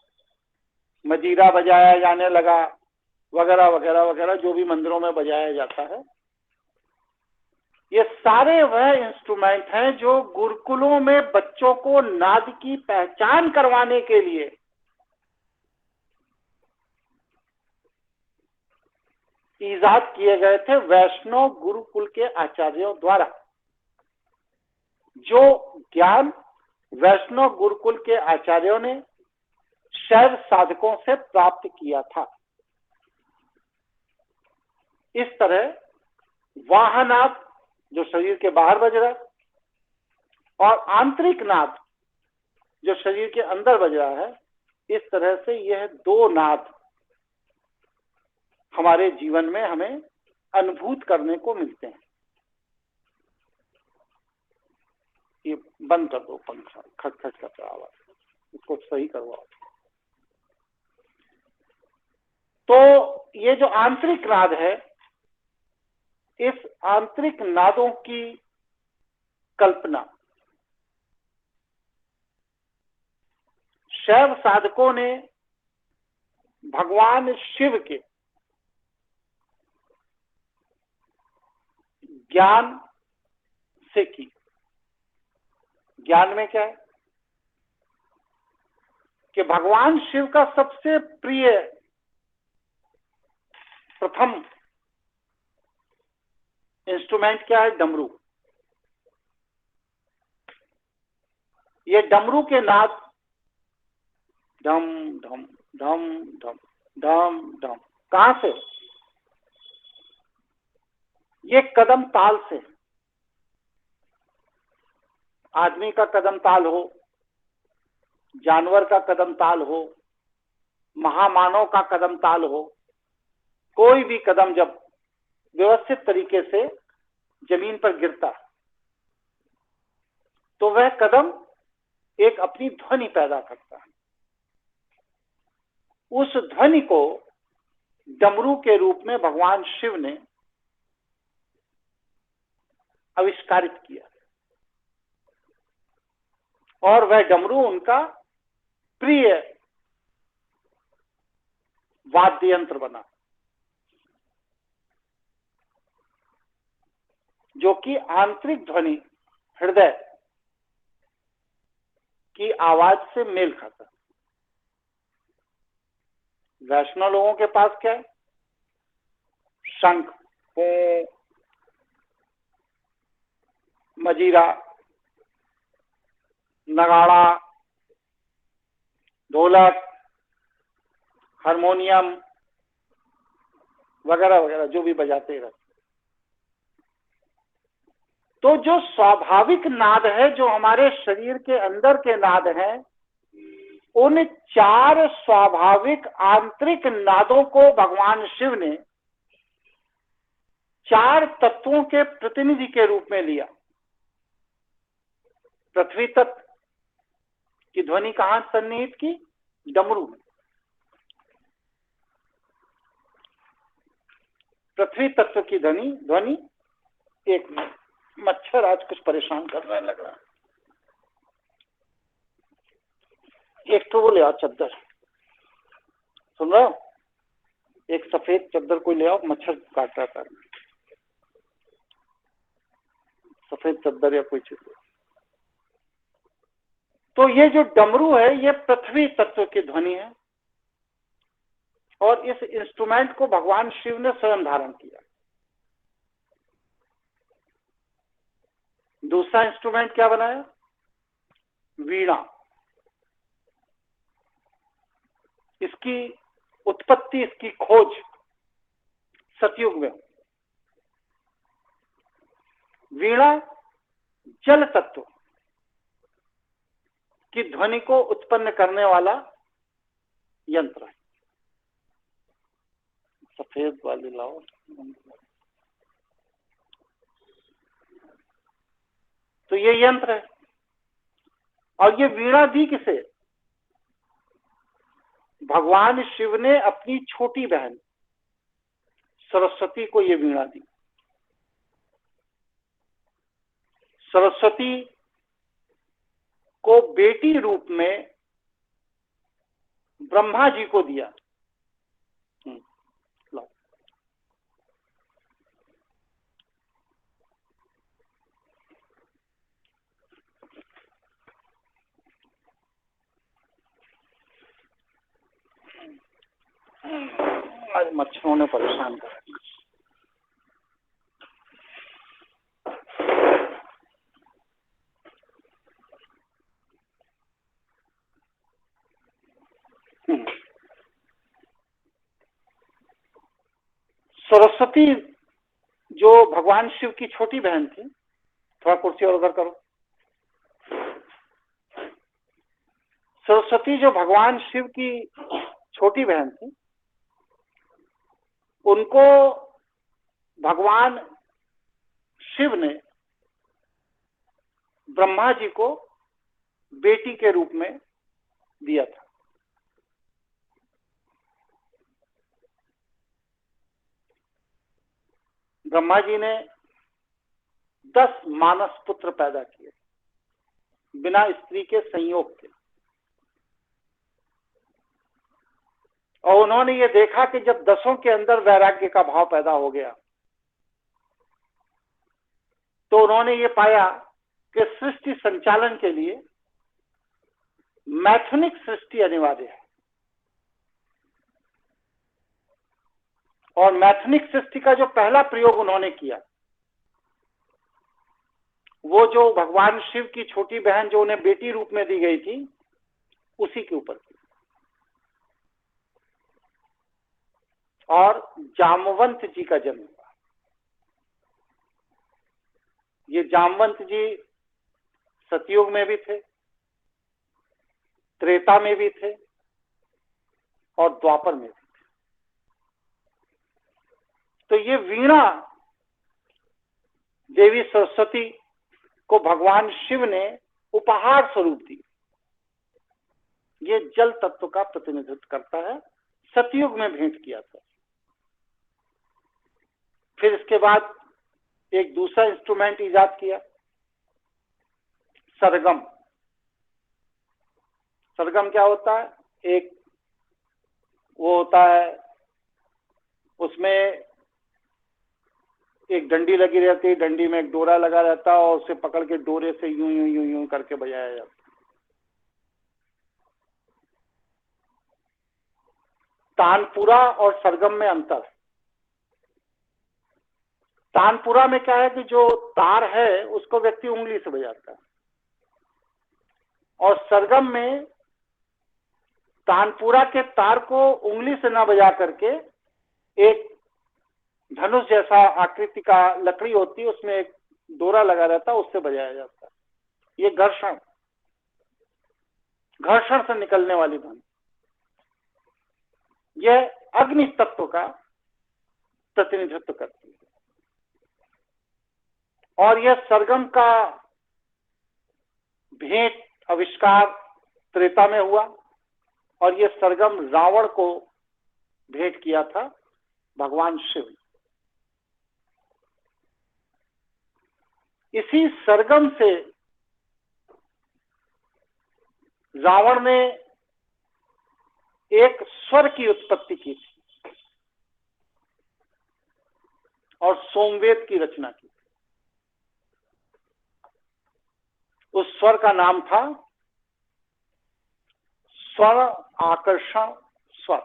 मजीरा बजाया जाने लगा, वगैरह वगैरह वगैरह, जो भी मंदिरों में बजाया जाता है। ये सारे वह इंस्ट्रूमेंट हैं जो गुरुकुलों में बच्चों को नाद की पहचान करवाने के लिए ईजाद किए गए थे वैष्णव गुरुकुल के आचार्यों द्वारा। जो ज्ञान वैष्णव गुरुकुल के आचार्यों ने शैव साधकों से प्राप्त किया था, इस तरह वाहनाद जो शरीर के बाहर बज रहा है और आंतरिक नाद जो शरीर के अंदर बज रहा है, इस तरह से यह दो नाद हमारे जीवन में हमें अनुभूत करने को मिलते हैं। ये बंद कर दो पंखा, खट खट करता आवाज, इसको सही करवाओ। तो ये जो आंतरिक नाद है, इस आंतरिक नादों की कल्पना शैव साधकों ने भगवान शिव के ज्ञान से की। ज्ञान में क्या है कि भगवान शिव का सबसे प्रिय प्रथम इंस्ट्रूमेंट क्या है? डमरू। ये डमरू के नाद ढम ढम ढम ढम ढम ढम कहां से? ये कदम ताल से। आदमी का कदम ताल हो, जानवर का कदम ताल हो, महामानव का कदम ताल हो, कोई भी कदम जब व्यवस्थित तरीके से जमीन पर गिरता तो वह कदम एक अपनी ध्वनि पैदा करता है। उस ध्वनि को डमरू के रूप में भगवान शिव ने आविष्कारित किया और वह डमरू उनका प्रिय वाद्य यंत्र बना, जो कि आंतरिक ध्वनि हृदय की आवाज से मेल खाता। वैष्णव लोगों के पास क्या है? शंख, पों, मजीरा, नगाड़ा, ढोलक, हारमोनियम वगैरह वगैरह जो भी बजाते रहते। तो जो स्वाभाविक नाद है, जो हमारे शरीर के अंदर के नाद हैं, उन चार स्वाभाविक आंतरिक नादों को भगवान शिव ने चार तत्वों के प्रतिनिधि के रूप में लिया। पृथ्वी तत्व की ध्वनि कहां सन्निहित की? डमरू में। पृथ्वी तत्व की ध्वनि एक मिनट, मच्छर आज कुछ परेशान कर रहा है लग रहा है। एक तो वो ले आओ चद्दर, सुन रहे हो? एक सफेद चद्दर कोई ले आओ, मच्छर काट रहा है। सफेद चद्दर या कोई चीज। तो ये जो डमरू है, ये पृथ्वी तत्व की ध्वनि है और इस इंस्ट्रूमेंट को भगवान शिव ने स्वयं धारण किया। दूसरा इंस्ट्रूमेंट क्या बनाया? वीणा। इसकी उत्पत्ति, इसकी खोज सतयुग में। वीणा जल तत्व की ध्वनि को उत्पन्न करने वाला यंत्र है। सफेद वाली लाओ। तो ये यंत्र है और ये वीणा दी किसे? भगवान शिव ने अपनी छोटी बहन सरस्वती को ये वीणा दी। सरस्वती को बेटी रूप में ब्रह्मा जी को दिया। लो। आज मच्छरों ने परेशान कर दिया। सरस्वती जो भगवान शिव की छोटी बहन थी, थोड़ा कुर्सी और उधर करो, सरस्वती जो भगवान शिव की छोटी बहन थी, उनको भगवान शिव ने ब्रह्मा जी को बेटी के रूप में दिया था। ब्रह्मा जी ने 10 मानस पुत्र पैदा किए बिना स्त्री के संयोग के, और उन्होंने ये देखा कि जब 10 के अंदर वैराग्य का भाव पैदा हो गया तो उन्होंने ये पाया कि सृष्टि संचालन के लिए मैथनिक सृष्टि अनिवार्य है, और मैथनिक सृष्टि का जो पहला प्रयोग उन्होंने किया वो जो भगवान शिव की छोटी बहन जो उन्हें बेटी रूप में दी गई थी उसी के ऊपर की, और जामवंत जी का जन्म हुआ। ये जामवंत जी सतयुग में भी थे, त्रेता में भी थे और द्वापर में भी थे। तो ये वीणा देवी सरस्वती को भगवान शिव ने उपहार स्वरूप दी। ये जल तत्व का प्रतिनिधित्व करता है, सतयुग में भेंट किया था। फिर इसके बाद एक दूसरा इंस्ट्रूमेंट इजाद किया, सरगम। सरगम क्या होता है? एक वो होता है, उसमें एक डंडी लगी रहती है, डंडी में एक डोरा लगा रहता है और उसे पकड़ के डोरे से यूं यूं यूं यूं करके बजाया जाता है। तानपुरा और सरगम में अंतर है। तानपुरा में क्या है कि जो तार है उसको व्यक्ति उंगली से बजाता है, और सरगम में तानपुरा के तार को उंगली से ना बजा करके एक धनुष जैसा आकृति का लकड़ी होती है, उसमें एक डोरा लगा रहता है, उससे बजाया जाता है। ये घर्षण से निकलने वाली ध्वनि, यह अग्नि तत्व का प्रतिनिधित्व करती है। और यह सरगम का भेंट आविष्कार त्रेता में हुआ, और यह सरगम रावण को भेंट किया था भगवान शिव। इसी सरगम से रावण ने एक स्वर की उत्पत्ति की थी और सोमवेद की रचना की। उस स्वर का नाम था स्वर आकर्षण स्वर।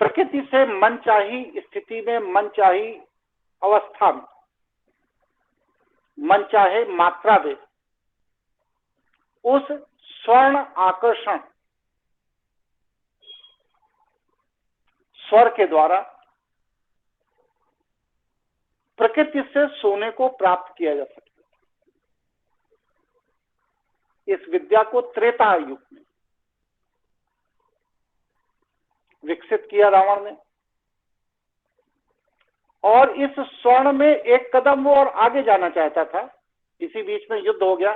प्रकृति से मनचाही स्थिति में, मनचाही अवस्था में, मनचाहे मात्रा दे, उस स्वर्ण आकर्षण स्वर के द्वारा प्रकृति से सोने को प्राप्त किया जा सकता है। इस विद्या को त्रेता युग में विकसित किया रावण ने, और इस स्वर्ण में एक कदम वो और आगे जाना चाहता था। इसी बीच में युद्ध हो गया।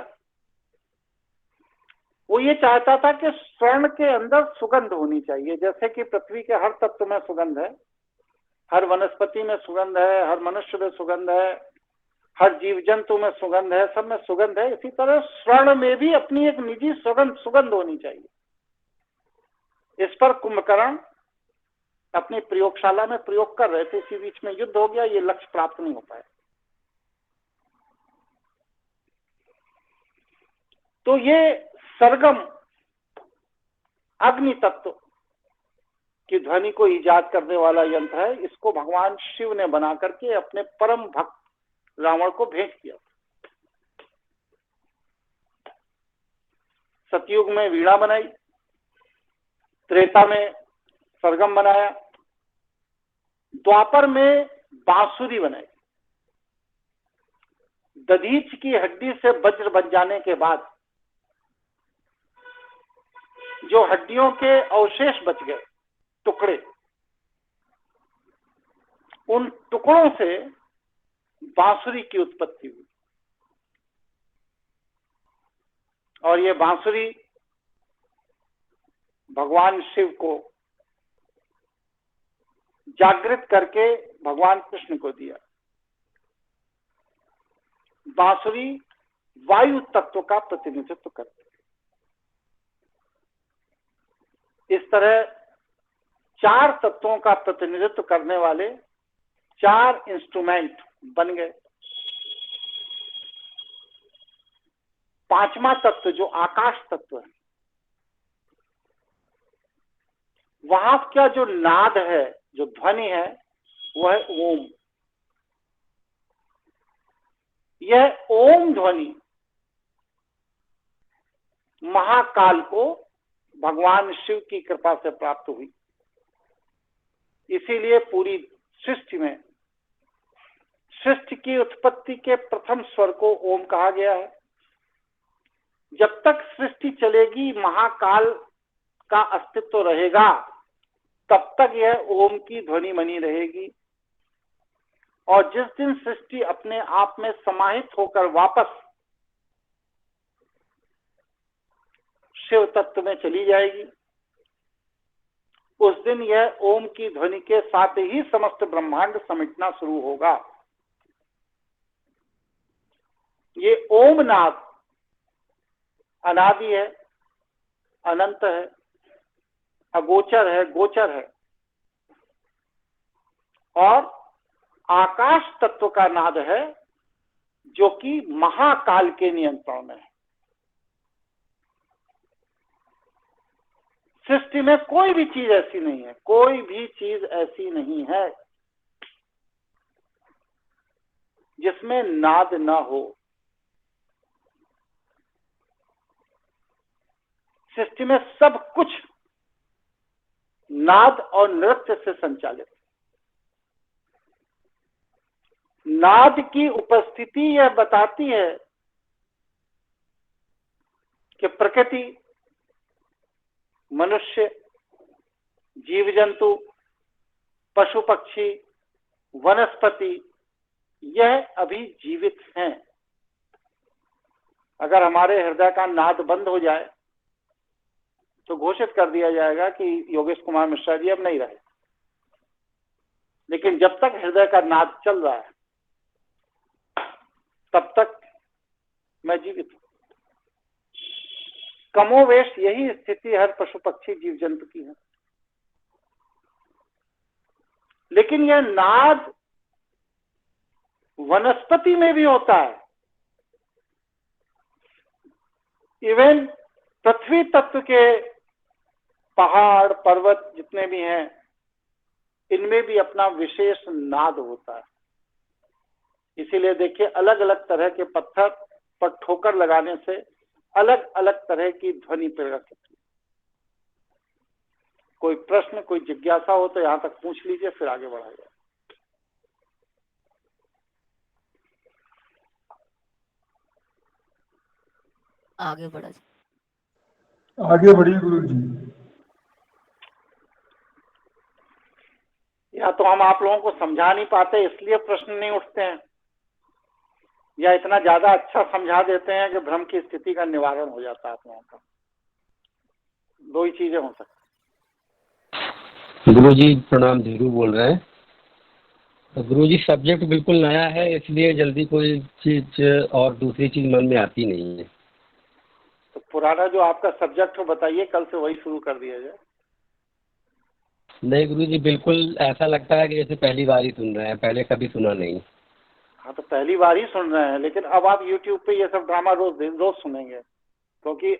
वो ये चाहता था कि स्वर्ण के अंदर सुगंध होनी चाहिए, जैसे कि पृथ्वी के हर तत्व में सुगंध है, हर वनस्पति में सुगंध है, हर मनुष्य में सुगंध है, हर जीव जंतु में सुगंध है, सब में सुगंध है। इसी तरह स्वर्ण में भी अपनी एक निजी सुगंध होनी चाहिए। इस पर कुंभकर्ण अपनी प्रयोगशाला में प्रयोग कर रहे थे। इसी बीच में युद्ध हो गया, ये लक्ष्य प्राप्त नहीं हो पाया। तो ये सरगम अग्नि तत्व की ध्वनि को इजाद करने वाला यंत्र है। इसको भगवान शिव ने बना करके अपने परम भक्त रावण को भेंट किया। सतयुग में वीणा बनाई, त्रेता में सरगम बनाया। द्वापर में बांसुरी बनाई। दधीच की हड्डी से वज्र बन जाने के बाद जो हड्डियों के अवशेष बच गए, टुकड़े, उन टुकड़ों से बांसुरी की उत्पत्ति हुई। और ये बांसुरी भगवान शिव को जागृत करके भगवान कृष्ण को दिया। बांसुरी वायु तत्व का प्रतिनिधित्व करती है। इस तरह 4 तत्वों का प्रतिनिधित्व करने वाले 4 इंस्ट्रूमेंट बन गए। 5वां तत्व जो आकाश तत्व है, वहां का जो नाद है, जो ध्वनि है, वह है ओम। यह ओम ध्वनि महाकाल को भगवान शिव की कृपा से प्राप्त हुई। इसीलिए पूरी सृष्टि में, सृष्टि की उत्पत्ति के प्रथम स्वर को ओम कहा गया है। जब तक सृष्टि चलेगी, महाकाल का अस्तित्व रहेगा, तब तक यह ओम की ध्वनि बनी रहेगी। और जिस दिन सृष्टि अपने आप में समाहित होकर वापस शिव तत्व में चली जाएगी, उस दिन यह ओम की ध्वनि के साथ ही समस्त ब्रह्मांड समेटना शुरू होगा। ये ओम नाद अनादि है, अनंत है, अगोचर है, गोचर है। और आकाश तत्व का नाद है, जो कि महाकाल के नियंत्रण में है। सृष्टि में कोई भी चीज ऐसी नहीं है, कोई भी चीज ऐसी नहीं है जिसमें नाद ना हो। सृष्टि में सब कुछ नाद और नृत्य से संचालित। नाद की उपस्थिति यह बताती है कि प्रकृति, मनुष्य, जीव जंतु, पशु पक्षी, वनस्पति, यह अभी जीवित हैं। अगर हमारे हृदय का नाद बंद हो जाए तो घोषित कर दिया जाएगा कि योगेश कुमार मिश्रा जी अब नहीं रहे। लेकिन जब तक हृदय का नाद चल रहा है, तब तक मैं जीवित हूं। कमोवेश यही स्थिति हर पशु पक्षी जीव जंतु की है। लेकिन यह नाद वनस्पति में भी होता है। इवन पृथ्वी तत्व के पहाड़, पर्वत जितने भी हैं, इनमें भी अपना विशेष नाद होता है। इसीलिए देखिए, अलग अलग तरह के पत्थर पर ठोकर लगाने से अलग अलग तरह की ध्वनि प्रकट होती है। कोई प्रश्न, कोई जिज्ञासा हो तो यहां तक पूछ लीजिए, फिर आगे बढ़ाइए। आगे बढ़ा, आगे बढ़िए गुरु जी। या तो हम आप लोगों को समझा नहीं पाते इसलिए प्रश्न नहीं उठते हैं, या इतना ज्यादा अच्छा समझा देते हैं कि भ्रम की स्थिति का निवारण हो जाता है आप लोगों का। 2 ही चीजें हो सकती। गुरु जी प्रणाम, धीरू बोल रहे हैं। तो गुरु जी सब्जेक्ट बिल्कुल नया है, इसलिए जल्दी कोई चीज और दूसरी चीज मन में आती नहीं है। तो पुराना जो आपका सब्जेक्ट हो बताइए, कल से वही शुरू कर दिया जाए। नहीं गुरु जी, बिल्कुल ऐसा लगता है कि जैसे पहली बार ही सुन रहे हैं, पहले कभी सुना नहीं। हाँ, तो पहली बार ही सुन रहे हैं, लेकिन अब आप YouTube पे ये सब ड्रामा रोज सुनेंगे, क्योंकि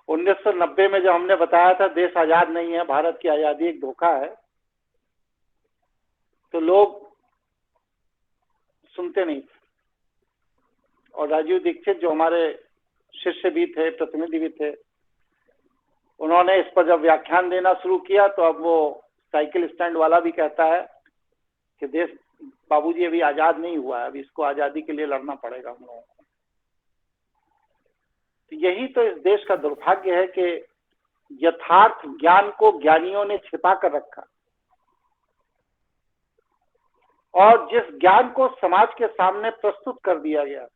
1990 में जब हमने बताया था देश आजाद नहीं है, भारत की आजादी एक धोखा है, तो लोग सुनते नहीं थे। और राजीव दीक्षित जो हमारे शिष्य भी थे, प्रतिनिधि भी थे, उन्होंने इस पर जब व्याख्यान देना शुरू किया तो अब वो साइकिल स्टैंड वाला भी कहता है कि देश बाबूजी अभी आजाद नहीं हुआ है, अभी इसको आजादी के लिए लड़ना पड़ेगा हम लोगों को। तो यही तो इस देश का दुर्भाग्य है कि यथार्थ ज्ञान को ज्ञानियों ने छिपा कर रखा, और जिस ज्ञान को समाज के सामने प्रस्तुत कर दिया गया,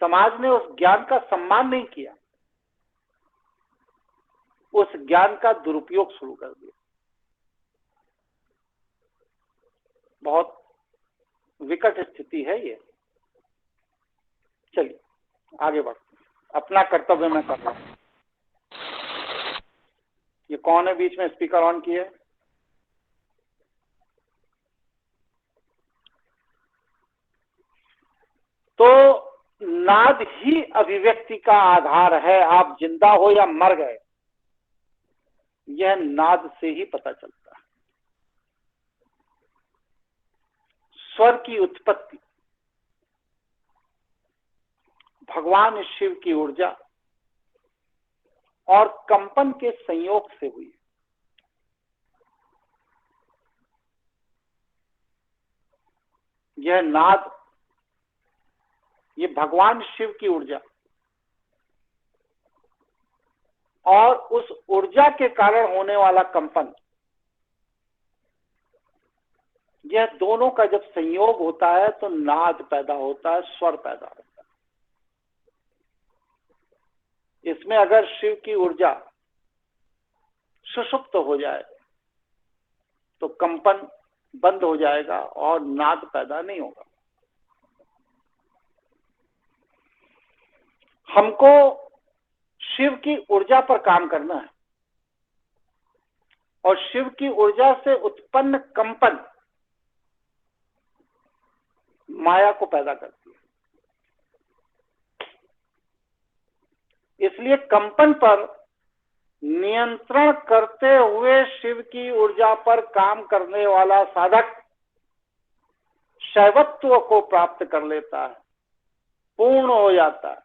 समाज ने उस ज्ञान का सम्मान नहीं किया, उस ज्ञान का दुरुपयोग शुरू कर दिया। बहुत विकट स्थिति है ये। चलिए आगे बढ़ते हैं, अपना कर्तव्य मैं कर रहा हूं। ये कौन है बीच में स्पीकर ऑन किए? तो नाद ही अभिव्यक्ति का आधार है। आप जिंदा हो या मर गए, यह नाद से ही पता चलता है। स्वर की उत्पत्ति भगवान शिव की ऊर्जा और कंपन के संयोग से हुई। यह नाद, ये भगवान शिव की ऊर्जा और उस ऊर्जा के कारण होने वाला कंपन, यह दोनों का जब संयोग होता है तो नाद पैदा होता है, स्वर पैदा होता है। इसमें अगर शिव की ऊर्जा सुषुप्त हो जाए तो कंपन बंद हो जाएगा और नाद पैदा नहीं होगा। हमको शिव की ऊर्जा पर काम करना है, और शिव की ऊर्जा से उत्पन्न कंपन माया को पैदा करती है। इसलिए कंपन पर नियंत्रण करते हुए शिव की ऊर्जा पर काम करने वाला साधक शैवत्व को प्राप्त कर लेता है, पूर्ण हो जाता है,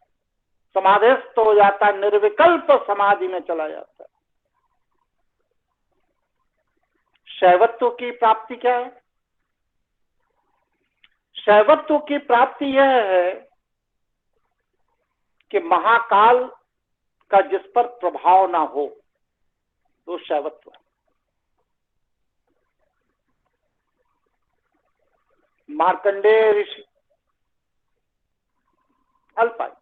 समाधिस्थ हो जाता है, निर्विकल्प समाधि में चला जाता है। शैवत्व की प्राप्ति क्या है? शैवत्व की प्राप्ति यह है कि महाकाल का जिस पर प्रभाव ना हो, तो शैवत्व। मार्कंडेय ऋषि अल्पायु,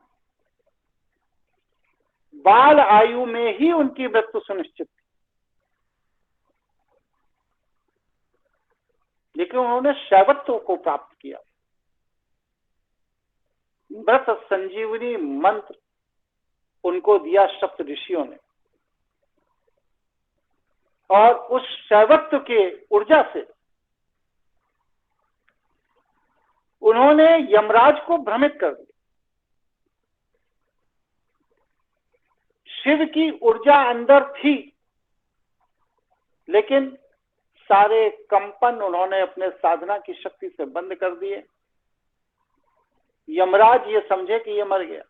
बाल आयु में ही उनकी मृत्यु सुनिश्चित थी, लेकिन उन्होंने शैवत्व को प्राप्त किया। मृत संजीवनी मंत्र उनको दिया सप्त ऋषियों ने, और उस शैवत्व के ऊर्जा से उन्होंने यमराज को भ्रमित कर दिया। शिव की ऊर्जा अंदर थी, लेकिन सारे कंपन उन्होंने अपने साधना की शक्ति से बंद कर दिए। यमराज ये समझे कि ये मर गया,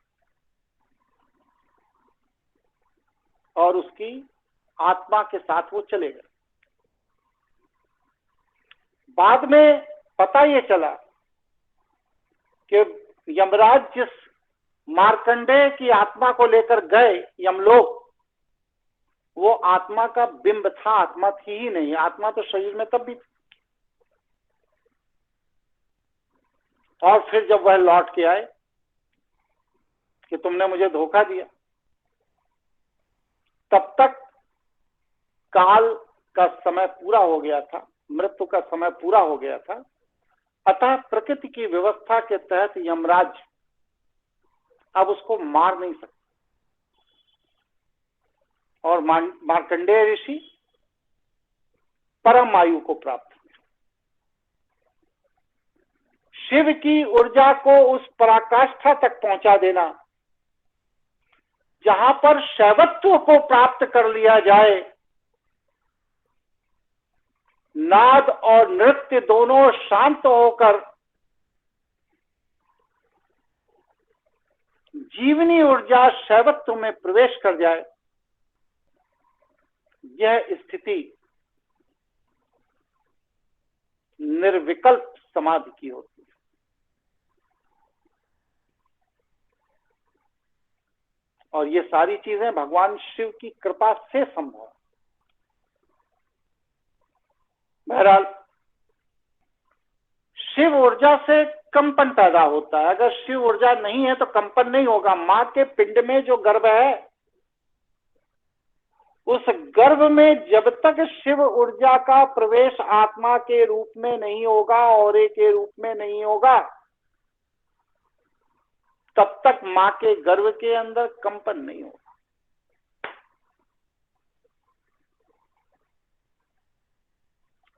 और उसकी आत्मा के साथ वो चले गए। बाद में पता ये चला कि यमराज जिस मार्कंडेय की आत्मा को लेकर गए यमलोक, वो आत्मा का बिंब था, आत्मा थी ही नहीं। आत्मा तो शरीर में तब भी थी। और फिर जब वह लौट के आए कि तुमने मुझे धोखा दिया, तब तक काल का समय पूरा हो गया था, मृत्यु का समय पूरा हो गया था। अतः प्रकृति की व्यवस्था के तहत यमराज अब उसको मार नहीं सकता, और मार्कंडेय ऋषि परम आयु को प्राप्त हुए। शिव की ऊर्जा को उस पराकाष्ठा तक पहुंचा देना जहां पर शैवत्व को प्राप्त कर लिया जाए। नाद और नृत्य दोनों शांत होकर जीवनी ऊर्जा शैवत्व में प्रवेश कर जाए, यह स्थिति निर्विकल्प समाधि की होती है। और ये सारी चीजें भगवान शिव की कृपा से संभव है। बहरहाल शिव ऊर्जा से कंपन पैदा होता है। अगर शिव ऊर्जा नहीं है तो कंपन नहीं होगा। मां के पिंड में जो गर्भ है, उस गर्भ में जब तक शिव ऊर्जा का प्रवेश आत्मा के रूप में नहीं होगा, औरे के रूप में नहीं होगा, तब तक मां के गर्भ के अंदर कंपन नहीं होगा।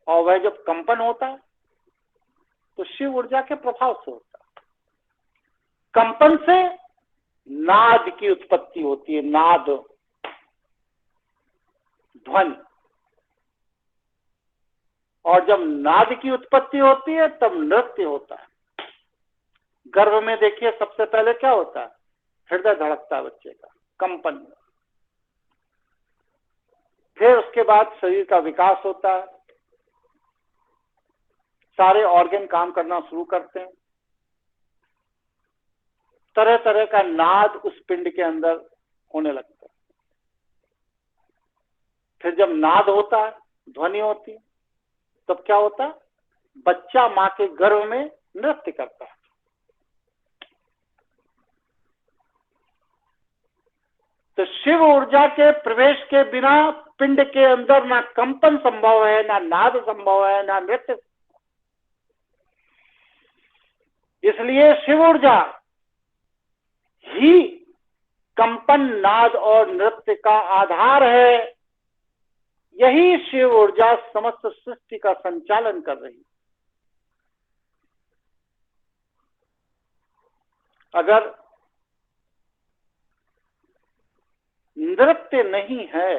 और वह जब कंपन होता है तो शिव ऊर्जा के प्रभाव से होता है। कंपन से नाद की उत्पत्ति होती है, नाद, ध्वनि। और जब नाद की उत्पत्ति होती है तब नृत्य होता है। गर्भ में देखिए सबसे पहले क्या होता है? हृदय धड़कता है बच्चे का, कंपन। फिर उसके बाद शरीर का विकास होता है, सारे ऑर्गन काम करना शुरू करते हैं, तरह तरह का नाद उस पिंड के अंदर होने लगता है। फिर जब नाद होता है, ध्वनि होती है, तब क्या होता है? बच्चा मां के गर्भ में नृत्य करता है। तो शिव ऊर्जा के प्रवेश के बिना पिंड के अंदर ना कंपन संभव है, ना नाद संभव है, ना नृत्य। इसलिए शिव ऊर्जा ही कंपन, नाद और नृत्य का आधार है। यही शिव ऊर्जा समस्त सृष्टि का संचालन कर रही है। अगर नृत्य नहीं है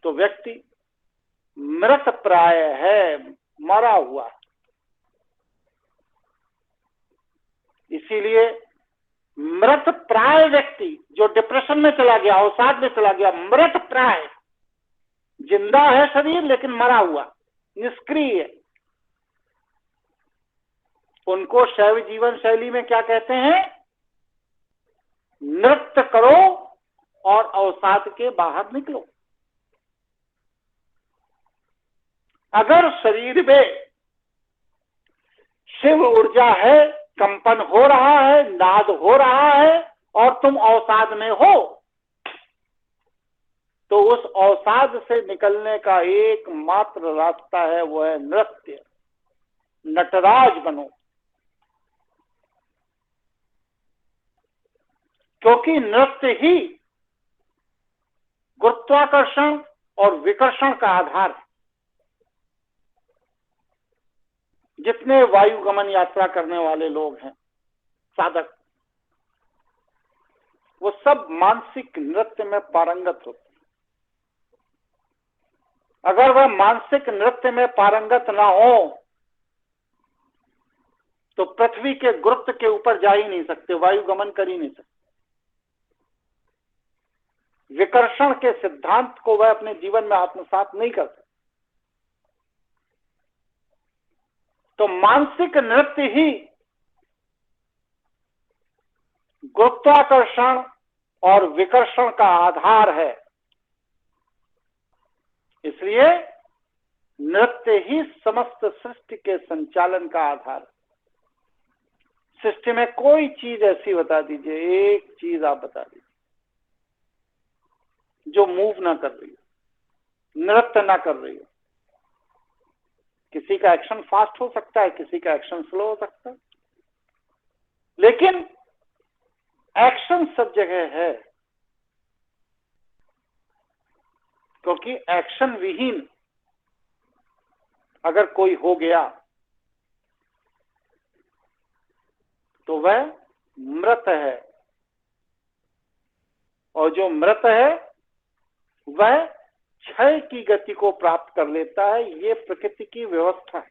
तो व्यक्ति मृत प्राय है, मरा हुआ। इसीलिए मृत प्राय व्यक्ति जो डिप्रेशन में चला गया, अवसाद में चला गया, मृत प्राय, जिंदा है शरीर लेकिन मरा हुआ, निष्क्रिय, उनको शैव जीवन शैली में क्या कहते हैं? नृत्य करो और अवसाद के बाहर निकलो। अगर शरीर में शिव ऊर्जा है, कंपन हो रहा है, नाद हो रहा है और तुम अवसाद में हो, तो उस अवसाद से निकलने का एकमात्र रास्ता है, वो है नृत्य। नटराज बनो। क्योंकि नृत्य ही गुरुत्वाकर्षण और विकर्षण का आधार है। जितने वायुगमन यात्रा करने वाले लोग हैं, साधक, वो सब मानसिक नृत्य में पारंगत होते हैं। अगर वह मानसिक नृत्य में पारंगत ना हो तो पृथ्वी के गुरुत्व के ऊपर जा ही नहीं सकते, वायुगमन कर ही नहीं सकते। विकर्षण के सिद्धांत को वह अपने जीवन में आत्मसात नहीं कर सकते। तो मानसिक नृत्य ही गुरुत्वाकर्षण और विकर्षण का आधार है। इसलिए नृत्य ही समस्त सृष्टि के संचालन का आधार है। सृष्टि में कोई चीज ऐसी बता दीजिए, एक चीज आप बता दीजिए जो मूव ना कर रही हो, नृत्य ना कर रही हो। किसी का एक्शन फास्ट हो सकता है, किसी का एक्शन स्लो हो सकता है, लेकिन एक्शन सब जगह है। क्योंकि एक्शन विहीन अगर कोई हो गया तो वह मृत है, और जो मृत है वह क्षय की गति को प्राप्त कर लेता है। ये प्रकृति की व्यवस्था है।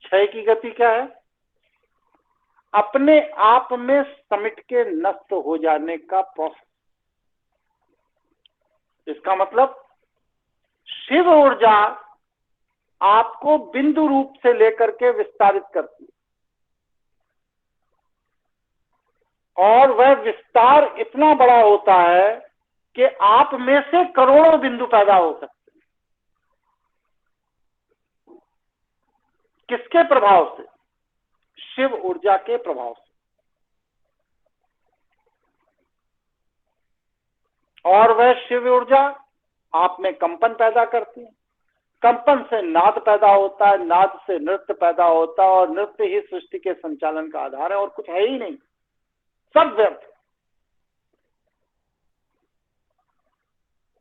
क्षय की गति क्या है? अपने आप में समिट के नष्ट हो जाने का प्रोसेस। इसका मतलब शिव ऊर्जा आपको बिंदु रूप से लेकर के विस्तारित करती है, और वह विस्तार इतना बड़ा होता है कि आप में से करोड़ों बिंदु पैदा हो सकते हैं। किसके प्रभाव से? शिव ऊर्जा के प्रभाव से। और वह शिव ऊर्जा आप में कंपन पैदा करती है, कंपन से नाद पैदा होता है, नाद से नृत्य पैदा होता है, और नृत्य ही सृष्टि के संचालन का आधार है, और कुछ है ही नहीं, सब व्यर्थ।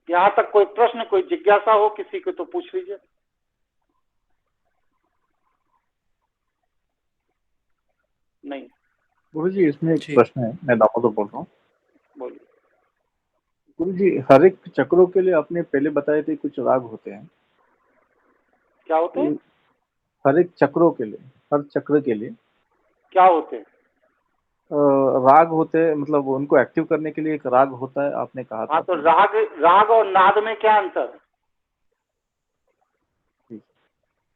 यहां तक कोई प्रश्न, कोई जिज्ञासा हो किसी को तो पूछ लीजिए। नहीं? गुरुजी इसमें एक प्रश्न है, मैं दामोदर बोल रहा हूँ। बोलिए। गुरुजी, हर एक चक्रों के लिए आपने पहले बताए थे कुछ राग होते हैं। क्या होते हैं? हर एक चक्रों के लिए, हर चक्र के लिए क्या होते हैं? राग होते हैं, मतलब उनको एक्टिव करने के लिए एक राग होता है, आपने कहा था। हाँ, तो राग और नाद में क्या अंतर है?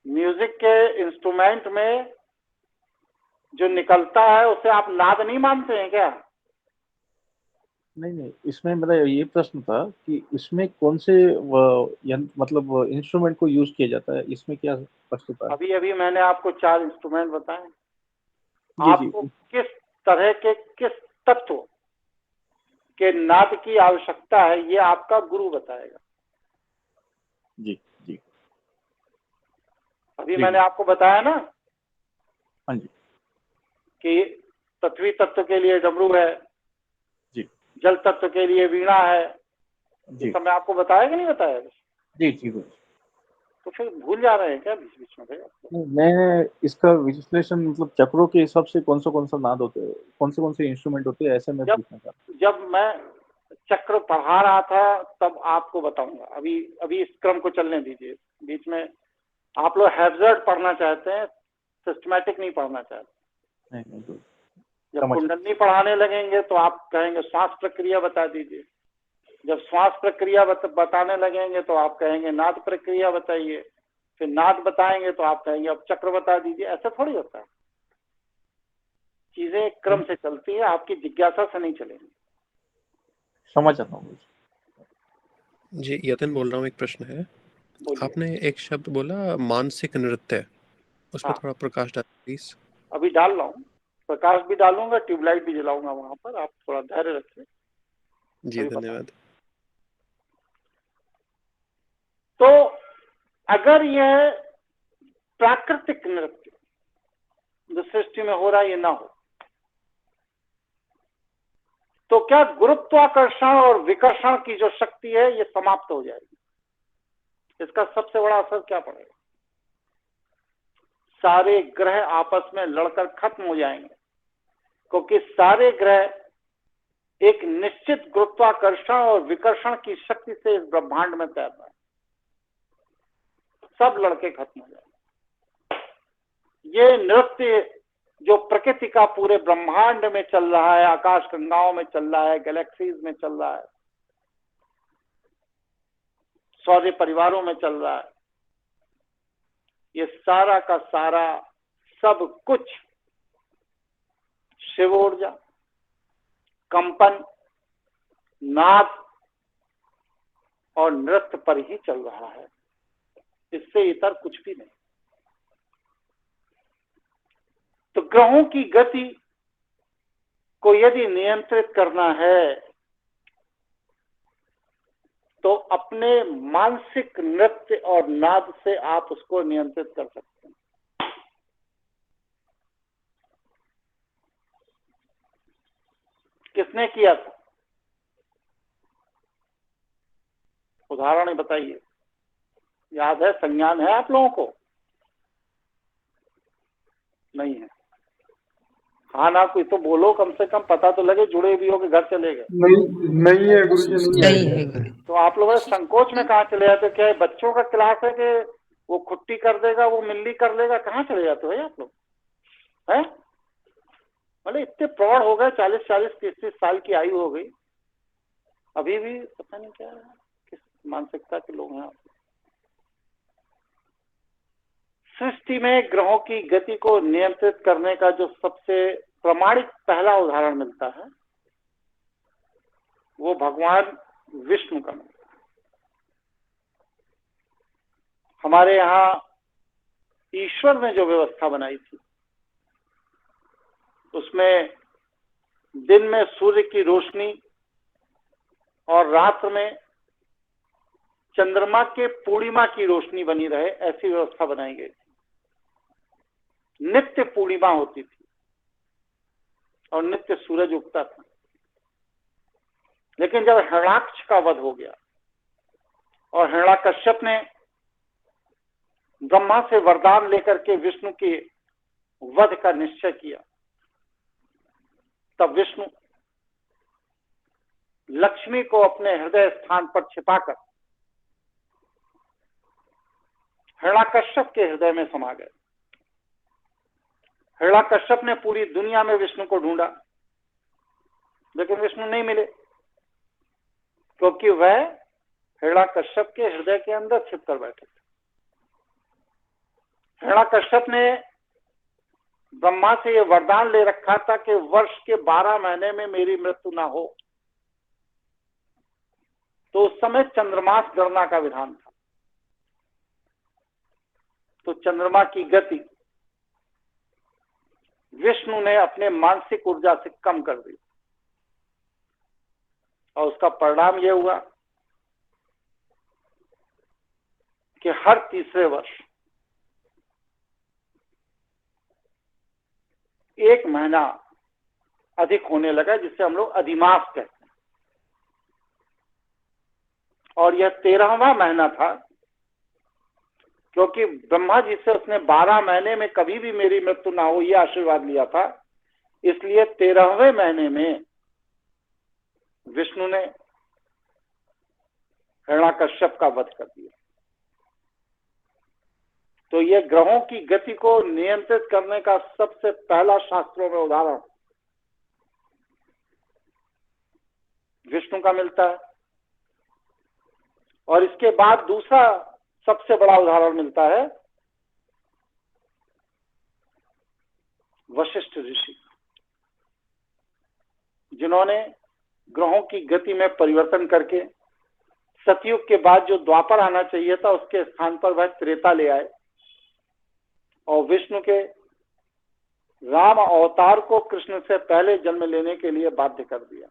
म्यूजिक के इंस्ट्रूमेंट में जो निकलता है उसे आप नाद नहीं मानते हैं क्या? नहीं, इसमें मेरा ये प्रश्न था कि इसमें कौन से मतलब इंस्ट्रूमेंट को यूज किया जाता है, इसमें क्या स्पष्टता है? अभी मैंने आपको 4 इंस्ट्रूमेंट बताए। आपको किस तरह के, किस तत्व के नाद की आवश्यकता है, ये आपका गुरु बताएगा। जी जी। अभी मैंने आपको बताया ना। हाँ जी। कि पृथ्वी तत्व के लिए डमरू है, जी। जल तत्व के लिए वीणा है, ये सब मैं आपको बताया कि नहीं बताया? जी जी। तो फिर भूल जा रहे हैं क्या बीच बीच में भैया? मैं इसका विश्लेषण मतलब चक्रों के हिसाब से कौन सा नाद होते हैं, कौन से इंस्ट्रूमेंट होते हैं, ऐसे मैं पूछना चाहता हूँ। जब मैं चक्र पढ़ा रहा था तब आपको बताऊंगा। अभी इस क्रम को चलने दीजिए। बीच में आप लोग हैब्जर्ड पढ़ना चाहते हैं, सिस्टमैटिक नहीं पढ़ना चाहते। नहीं। जब कुंडली पढ़ाने लगेंगे तो आप कहेंगे श्वास प्रक्रिया बता दीजिए, जब श्वास प्रक्रिया बताने लगेंगे तो आप कहेंगे नाद प्रक्रिया बताइए, फिर नाद बताएंगे तो आप कहेंगे अब चक्र बता दीजिए। ऐसा थोड़ी होता है, चीजें क्रम से चलती है, आपकी जिज्ञासा से नहीं चलेंगी। समझ आता हूँ जी। यतन बोल रहा हूँ, एक प्रश्न है। आपने एक शब्द बोला मानसिक नृत्य, उसमें थोड़ा प्रकाश डाल प्लीज। अभी डाल रहा हूँ, प्रकाश भी डालूंगा, ट्यूबलाइट भी जलाऊंगा वहां पर, आप थोड़ा धैर्य रखिए। जी धन्यवाद। तो अगर यह प्राकृतिक नृत्य जो सृष्टि में हो रहा है ये ना हो, तो क्या गुरुत्वाकर्षण और विकर्षण की जो शक्ति है ये समाप्त हो जाएगी। इसका सबसे बड़ा असर क्या पड़ेगा? सारे ग्रह आपस में लड़कर खत्म हो जाएंगे, क्योंकि सारे ग्रह एक निश्चित गुरुत्वाकर्षण और विकर्षण की शक्ति से इस ब्रह्मांड में तैर रहे हैं, सब लड़के खत्म हो जाएंगे। ये नृत्य जो प्रकृति का पूरे ब्रह्मांड में चल रहा है, आकाश गंगाओं में चल रहा है, गैलेक्सीज में चल रहा है, सौर्य परिवारों में चल रहा है, ये सारा का सारा सब कुछ शिव ऊर्जा, कंपन, नाद और नृत्य पर ही चल रहा है, इससे इतर कुछ भी नहीं। तो ग्रहों की गति को यदि नियंत्रित करना है तो अपने मानसिक नृत्य और नाद से आप उसको नियंत्रित कर सकते हैं। किसने किया था? उदाहरण बताइए, याद है, संज्ञान है आप लोगों को? नहीं है? हाँ ना, कोई तो बोलो, कम से कम पता तो लगे, जुड़े भी हो कि घर चले गए। नहीं है गुरुजी, नहीं है। तो आप लोग संकोच में कहाँ चले जाते? क्या बच्चों का क्लास है कि वो खुट्टी कर देगा, वो मिल्ली कर लेगा? कहाँ चले जाते हो आप लोग? हैं? मतलब इतने प्रौढ़ हो गए, 40-40, 30-30 साल की आयु हो गई, अभी भी पता नहीं क्या किस मानसिकता के लोग हैं। सृष्टि में ग्रहों की गति को नियंत्रित करने का जो सबसे प्रमाणिक पहला उदाहरण मिलता है वो भगवान विष्णु का मिलता है। हमारे यहाँ ईश्वर ने जो व्यवस्था बनाई थी उसमें दिन में सूर्य की रोशनी और रात में चंद्रमा के पूर्णिमा की रोशनी बनी रहे, ऐसी व्यवस्था बनाई गई थी। नित्य पूर्णिमा होती थी और नित्य सूरज उगता था। लेकिन जब हिरण्याक्ष का वध हो गया और हिरण्याकश्यप ने ब्रह्मा से वरदान लेकर के विष्णु के वध का निश्चय किया, तब विष्णु लक्ष्मी को अपने हृदय स्थान पर छिपाकर हिरण्याकश्यप के हृदय में समा गए। हिरण्याकश्यप ने पूरी दुनिया में विष्णु को ढूंढा, लेकिन विष्णु नहीं मिले, क्योंकि वह हिरण्याकश्यप के हृदय के अंदर छिप कर बैठे थे। हिरण्याकश्यप ने ब्रह्मा से यह वरदान ले रखा था कि वर्ष के 12 महीने में मेरी मृत्यु ना हो। तो उस समय चंद्रमास गणना का विधान था। तो चंद्रमा की गति विष्णु ने अपने मानसिक ऊर्जा से कम कर दी और उसका परिणाम यह हुआ कि हर तीसरे वर्ष 1 महीना अधिक होने लगा, जिसे हम लोग अधिमास कहते हैं। और यह 13वां महीना था, क्योंकि ब्रह्मा जी से उसने 12 महीने में कभी भी मेरी मृत्यु ना हो यह आशीर्वाद लिया था। इसलिए 13वें महीने में विष्णु ने हिरण्याकश्यप का वध कर दिया। तो यह ग्रहों की गति को नियंत्रित करने का सबसे पहला शास्त्रों में उदाहरण विष्णु का मिलता है। और इसके बाद दूसरा सबसे बड़ा उदाहरण मिलता है वशिष्ठ ऋषि, जिन्होंने ग्रहों की गति में परिवर्तन करके सतयुग के बाद जो द्वापर आना चाहिए था उसके स्थान पर वह त्रेता ले आए और विष्णु के राम अवतार को कृष्ण से पहले जन्म लेने के लिए बाध्य कर दिया।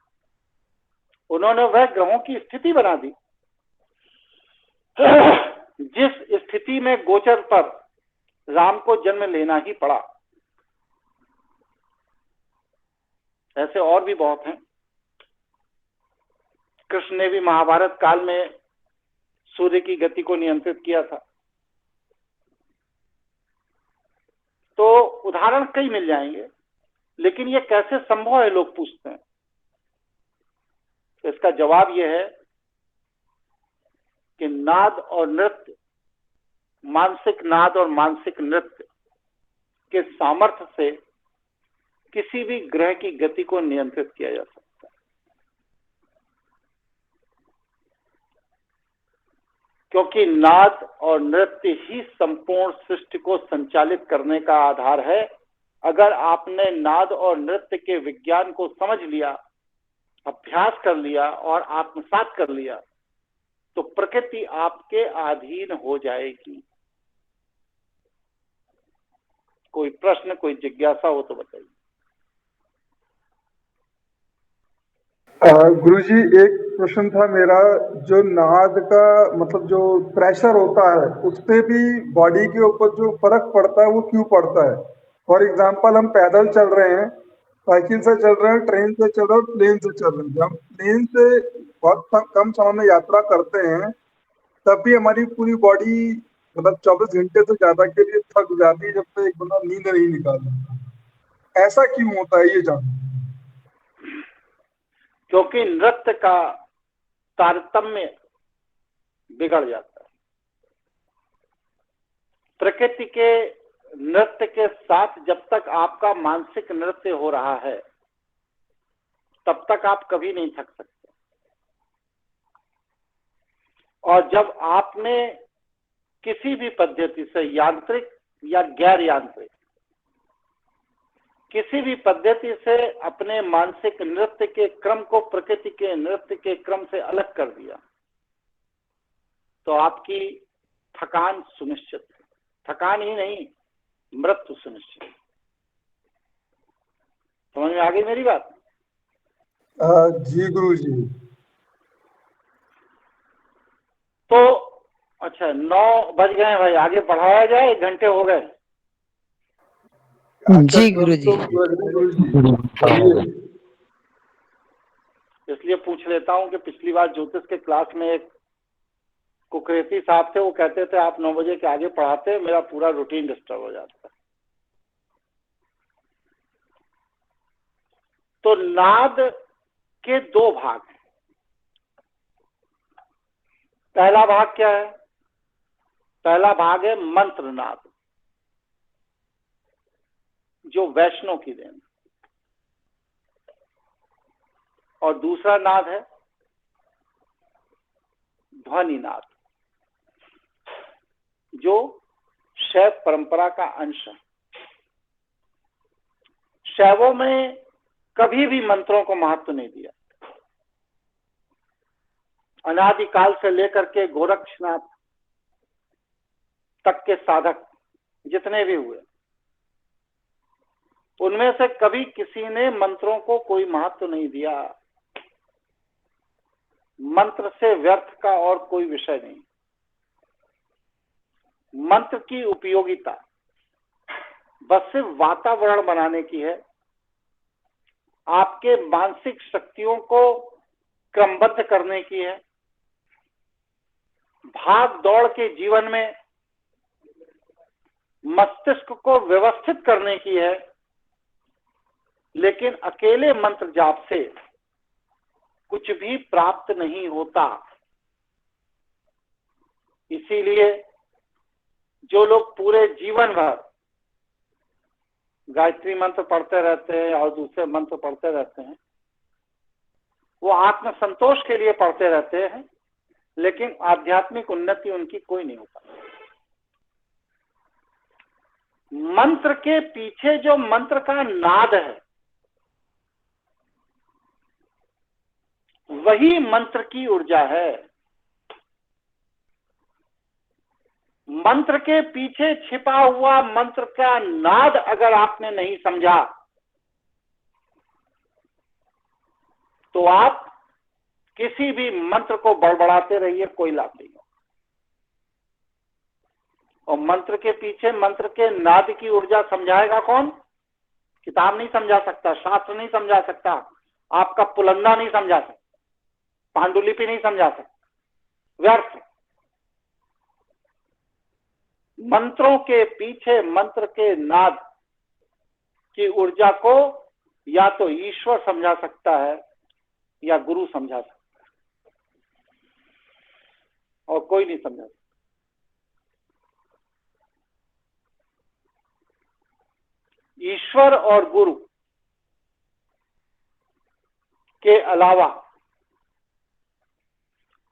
उन्होंने वह ग्रहों की स्थिति बना दी जिस स्थिति में गोचर पर राम को जन्म लेना ही पड़ा। ऐसे और भी बहुत हैं। कृष्ण ने भी महाभारत काल में सूर्य की गति को नियंत्रित किया था। तो उदाहरण कई मिल जाएंगे, लेकिन ये कैसे संभव है, लोग पूछते हैं। तो इसका जवाब यह है कि नाद और नृत्य, मानसिक नाद और मानसिक नृत्य के सामर्थ्य से किसी भी ग्रह की गति को नियंत्रित किया जा सकता है। क्योंकि नाद और नृत्य ही संपूर्ण सृष्टि को संचालित करने का आधार है। अगर आपने नाद और नृत्य के विज्ञान को समझ लिया, अभ्यास कर लिया और आत्मसात कर लिया, तो प्रकृति आपके अधीन हो जाएगी। कोई प्रश्न, कोई जिज्ञासा हो तो बताइए। गुरुजी, एक प्रश्न था मेरा, जो नाद का मतलब जो प्रेशर होता है उस पे भी बॉडी के ऊपर जो फर्क पड़ता है वो क्यों पड़ता है? फॉर एग्जांपल, हम पैदल चल रहे हैं, साइकिल से चल रहे हैं, ट्रेन से चल रहे हैं, प्लेन से चल रहे हैं। जब हम प्लेन से बहुत कम समय में यात्रा करते हैं तब भी हमारी पूरी बॉडी मतलब 24 घंटे से ज्यादा के लिए थक जाती है जब तक एक बंदा नींद नहीं निकालता। ऐसा क्यों होता है ये जानना। क्योंकि नृत्य का तारतम्य बिगड़ जाता है। प्रकृति के नृत्य के साथ जब तक आपका मानसिक नृत्य हो रहा है तब तक आप कभी नहीं थक सकते। और जब आपने किसी भी पद्धति से, यांत्रिक या गैर यांत्रिक, किसी भी पद्धति से अपने मानसिक नृत्य के क्रम को प्रकृति के नृत्य के क्रम से अलग कर दिया तो आपकी थकान सुनिश्चित है। थकान ही नहीं, मृत्यु सुनिश्चित है। समझ में आ गई मेरी बात? जी गुरुजी। तो अच्छा 9 बज गए भाई, आगे बढ़ाया जाए? 1 घंटे हो गए। जी गुरुजी। इसलिए पूछ लेता हूँ कि पिछली बार ज्योतिष के क्लास में एक कुकरेती साहब थे, वो कहते थे आप 9 बजे के आगे पढ़ाते, मेरा पूरा रूटीन डिस्टर्ब हो जाता है। तो नाद के 2 भाग हैं। पहला भाग क्या है? पहला भाग है मंत्र नाद, जो वैष्णव की देन, और दूसरा नाद है ध्वनि नाद, जो शैव परंपरा का अंश है। शैवों में कभी भी मंत्रों को महत्व नहीं दिया। अनादिकाल से लेकर के गोरक्षनाथ तक के साधक जितने भी हुए, उनमें से कभी किसी ने मंत्रों को कोई महत्व नहीं दिया। मंत्र से व्यर्थ का और कोई विषय नहीं। मंत्र की उपयोगिता बस सिर्फ वातावरण बनाने की है, आपके मानसिक शक्तियों को क्रमबद्ध करने की है, भाग दौड़ के जीवन में मस्तिष्क को व्यवस्थित करने की है। लेकिन अकेले मंत्र जाप से कुछ भी प्राप्त नहीं होता। इसीलिए जो लोग पूरे जीवन भर गायत्री मंत्र पढ़ते रहते हैं और दूसरे मंत्र पढ़ते रहते हैं, वो आत्म संतोष के लिए पढ़ते रहते हैं, लेकिन आध्यात्मिक उन्नति उनकी कोई नहीं होता। मंत्र के पीछे जो मंत्र का नाद है, वही मंत्र की ऊर्जा है। मंत्र के पीछे छिपा हुआ मंत्र का नाद अगर आपने नहीं समझा तो आप किसी भी मंत्र को बड़बड़ाते रहिए, कोई लाभ नहीं हो। और मंत्र के पीछे मंत्र के नाद की ऊर्जा समझाएगा कौन? किताब नहीं समझा सकता, शास्त्र नहीं समझा सकता, आपका पुलंदा नहीं समझा सकता, पांडुलिपि नहीं समझा सकता, व्यर्थ। मंत्रों के पीछे मंत्र के नाद की ऊर्जा को या तो ईश्वर समझा सकता है या गुरु समझा सकता है, और कोई नहीं समझा सकता। ईश्वर और गुरु के अलावा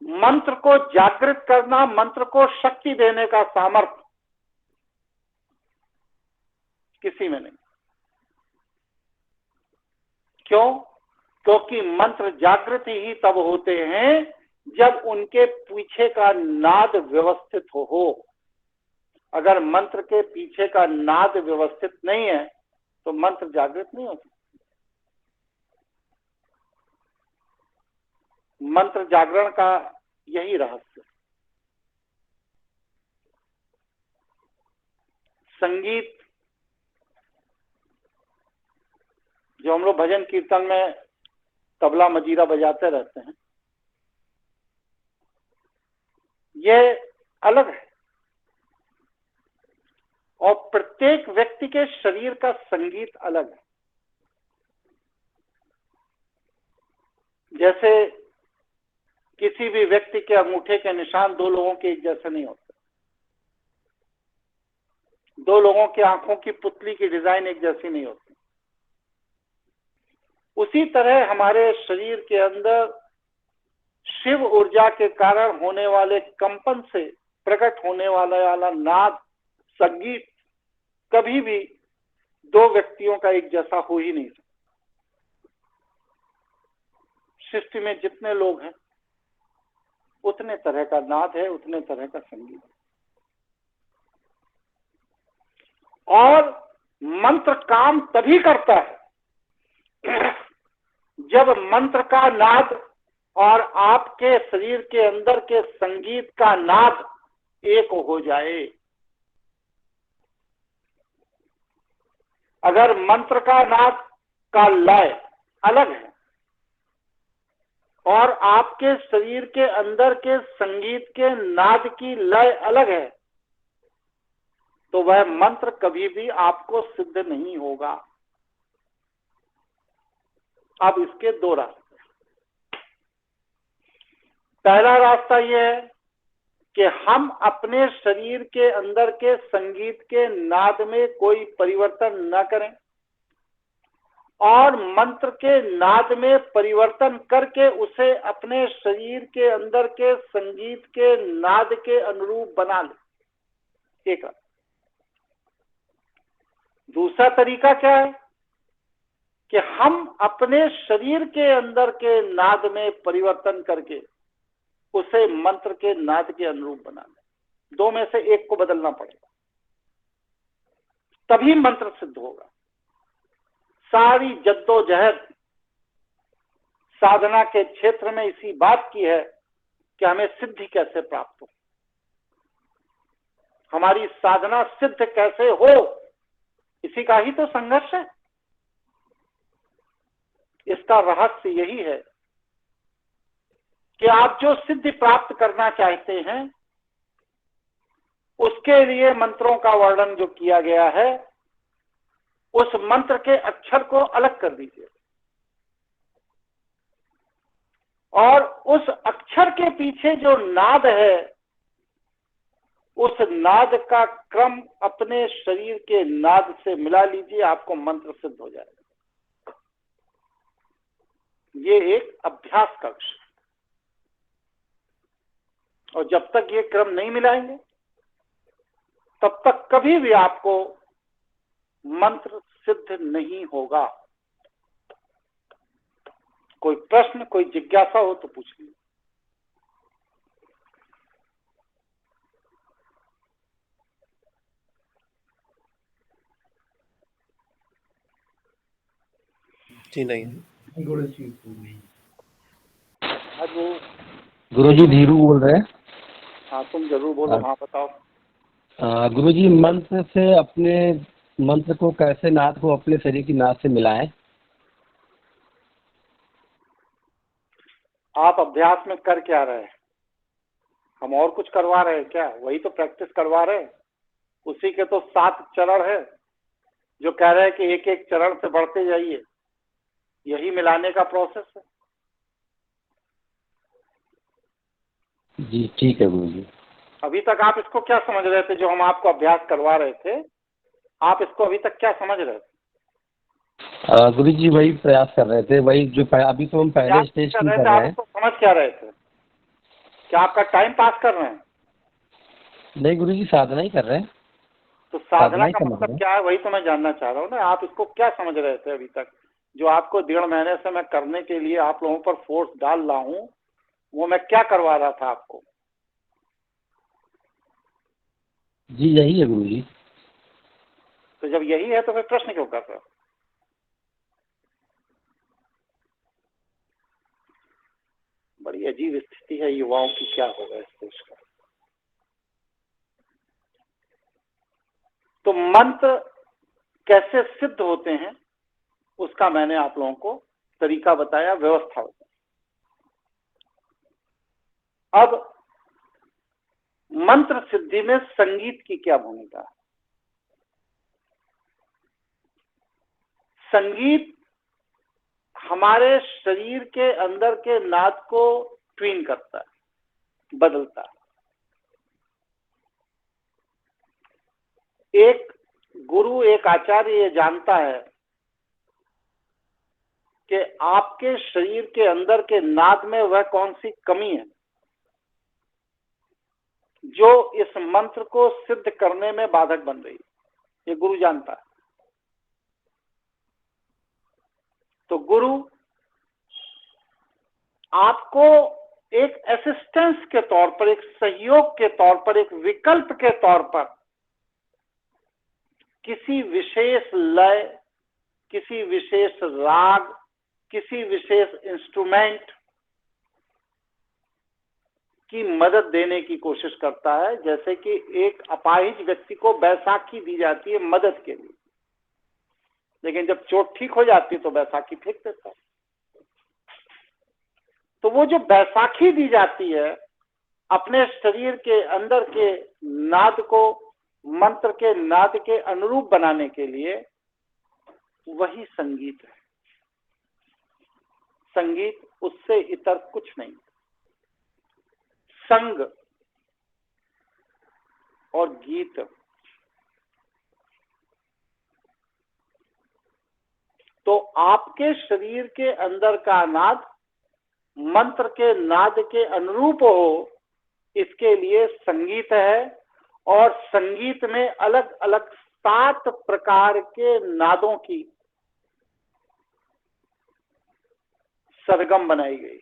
मंत्र को जागृत करना, मंत्र को शक्ति देने का सामर्थ्य किसी में नहीं। क्यों? क्योंकि मंत्र जागृत ही तब होते हैं जब उनके पीछे का नाद व्यवस्थित हो। अगर मंत्र के पीछे का नाद व्यवस्थित नहीं है तो मंत्र जागृत नहीं होता। मंत्र जागरण का यही रहस्य। संगीत जो हम लोग भजन कीर्तन में तबला मजीरा बजाते रहते हैं, ये अलग है। और प्रत्येक व्यक्ति के शरीर का संगीत अलग है। जैसे किसी भी व्यक्ति के अंगूठे के निशान 2 लोगों के एक जैसे नहीं होते। दो लोगों की आंखों की पुतली की डिजाइन एक जैसी नहीं होती। उसी तरह हमारे शरीर के अंदर शिव ऊर्जा के कारण होने वाले कंपन से प्रकट होने वाला नाद, संगीत कभी भी दो व्यक्तियों का एक जैसा हो ही नहीं सकता। सृष्टि में जितने लोग हैं उतने तरह का नाद है, उतने तरह का संगीत है। और मंत्र काम तभी करता है जब मंत्र का नाद और आपके शरीर के अंदर के संगीत का नाद एक हो जाए। अगर मंत्र का नाद का लय अलग है और आपके शरीर के अंदर के संगीत के नाद की लय अलग है, तो वह मंत्र कभी भी आपको सिद्ध नहीं होगा। अब इसके दो रास्ते। पहला रास्ता यह है कि हम अपने शरीर के अंदर के संगीत के नाद में कोई परिवर्तन न करें और मंत्र के नाद में परिवर्तन करके उसे अपने शरीर के अंदर के संगीत के नाद के अनुरूप बना ले। एक दूसरा तरीका क्या है कि हम अपने शरीर के अंदर के नाद में परिवर्तन करके उसे मंत्र के नाद के अनुरूप बना लें। दो में से एक को बदलना पड़ेगा, तभी मंत्र सिद्ध होगा। सारी जद्दोजहद साधना के क्षेत्र में इसी बात की है कि हमें सिद्धि कैसे प्राप्त हो, हमारी साधना सिद्ध कैसे हो, इसी का ही तो संघर्ष है। इसका रहस्य यही है कि आप जो सिद्धि प्राप्त करना चाहते हैं उसके लिए मंत्रों का वर्णन जो किया गया है, उस मंत्र के अक्षर को अलग कर दीजिए और उस अक्षर के पीछे जो नाद है, उस नाद का क्रम अपने शरीर के नाद से मिला लीजिए, आपको मंत्र सिद्ध हो जाएगा। ये एक अभ्यास कक्ष है और जब तक ये क्रम नहीं मिलाएंगे तब तक कभी भी आपको मंत्र सिद्ध नहीं होगा। कोई प्रश्न, कोई जिज्ञासा हो तो पूछ लीजिए। जी नहीं। गुरुजी धीरू बोल रहे हैं। हाँ तुम जरूर बोलो। हाँ बताओ। गुरुजी मंत्र से अपने मंत्र को कैसे नाद को अपने शरीर की नाद से मिलाएं? आप अभ्यास में कर क्या रहे हैं? हम और कुछ करवा रहे हैं क्या? वही तो प्रैक्टिस करवा रहे हैं। उसी के तो 7 चरण है जो कह रहे हैं कि एक एक चरण से बढ़ते जाइए। यही मिलाने का प्रोसेस है। जी ठीक है गुरुजी। अभी तक आप इसको क्या समझ रहे थे जो हम आपको अभ्यास करवा रहे थे? आप इसको अभी तक क्या समझ रहे थे? गुरुजी वही प्रयास कर रहे थे, वही जो अभी तो हम पहले स्टेज की कर रहे हैं। आप समझ क्या रहे थे? क्या आपका टाइम पास कर रहे हैं? नहीं गुरुजी, साधना ही कर रहे हैं। तो साधना का मतलब क्या है वही तो मैं जानना चाह रहा हूँ ना। आप इसको क्या समझ रहे थे अभी तक? जो आपको 1.5 महीने से मैं करने के लिए आप लोगों पर फोर्स डाल रहा हूँ, वो मैं क्या करवा रहा था आपको? जी यही है गुरुजी। तो जब यही है तो फिर प्रश्न क्यों कर रहे हो? बड़ी अजीब स्थिति है युवाओं की, क्या होगा इस देश का। तो मंत्र कैसे सिद्ध होते हैं उसका मैंने आप लोगों को तरीका बताया, व्यवस्था बताई। अब मंत्र सिद्धि में संगीत की क्या भूमिका है? संगीत हमारे शरीर के अंदर के नाद को ट्वीन करता है, बदलता है। एक गुरु एक आचार्य ये जानता है कि आपके शरीर के अंदर के नाद में वह कौन सी कमी है जो इस मंत्र को सिद्ध करने में बाधक बन रही है। ये गुरु जानता है। तो गुरु आपको एक असिस्टेंस के तौर पर, एक सहयोग के तौर पर, एक विकल्प के तौर पर किसी विशेष लय, किसी विशेष राग, किसी विशेष इंस्ट्रूमेंट की मदद देने की कोशिश करता है। जैसे कि एक अपाहिज व्यक्ति को बैसाखी दी जाती है मदद के लिए, लेकिन जब चोट ठीक हो जाती है तो बैसाखी फेंक देता है। तो वो जो बैसाखी दी जाती है अपने शरीर के अंदर के नाद को मंत्र के नाद के अनुरूप बनाने के लिए, वही संगीत है। संगीत उससे इतर कुछ नहीं। संग और गीत तो आपके शरीर के अंदर का नाद मंत्र के नाद के अनुरूप हो, इसके लिए संगीत है। और संगीत में अलग अलग 7 प्रकार के नादों की सरगम बनाई गई।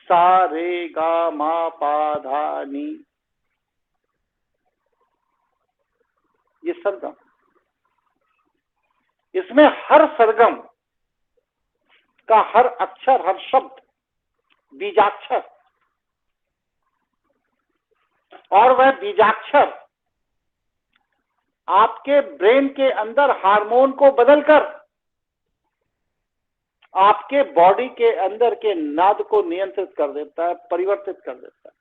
सा रे गा मा पा धा नी, ये सरगम। इसमें हर सरगम का हर अक्षर, हर शब्द बीजाक्षर, और वह बीजाक्षर आपके ब्रेन के अंदर हार्मोन को बदलकर आपके बॉडी के अंदर के नाद को नियंत्रित कर देता है, परिवर्तित कर देता है।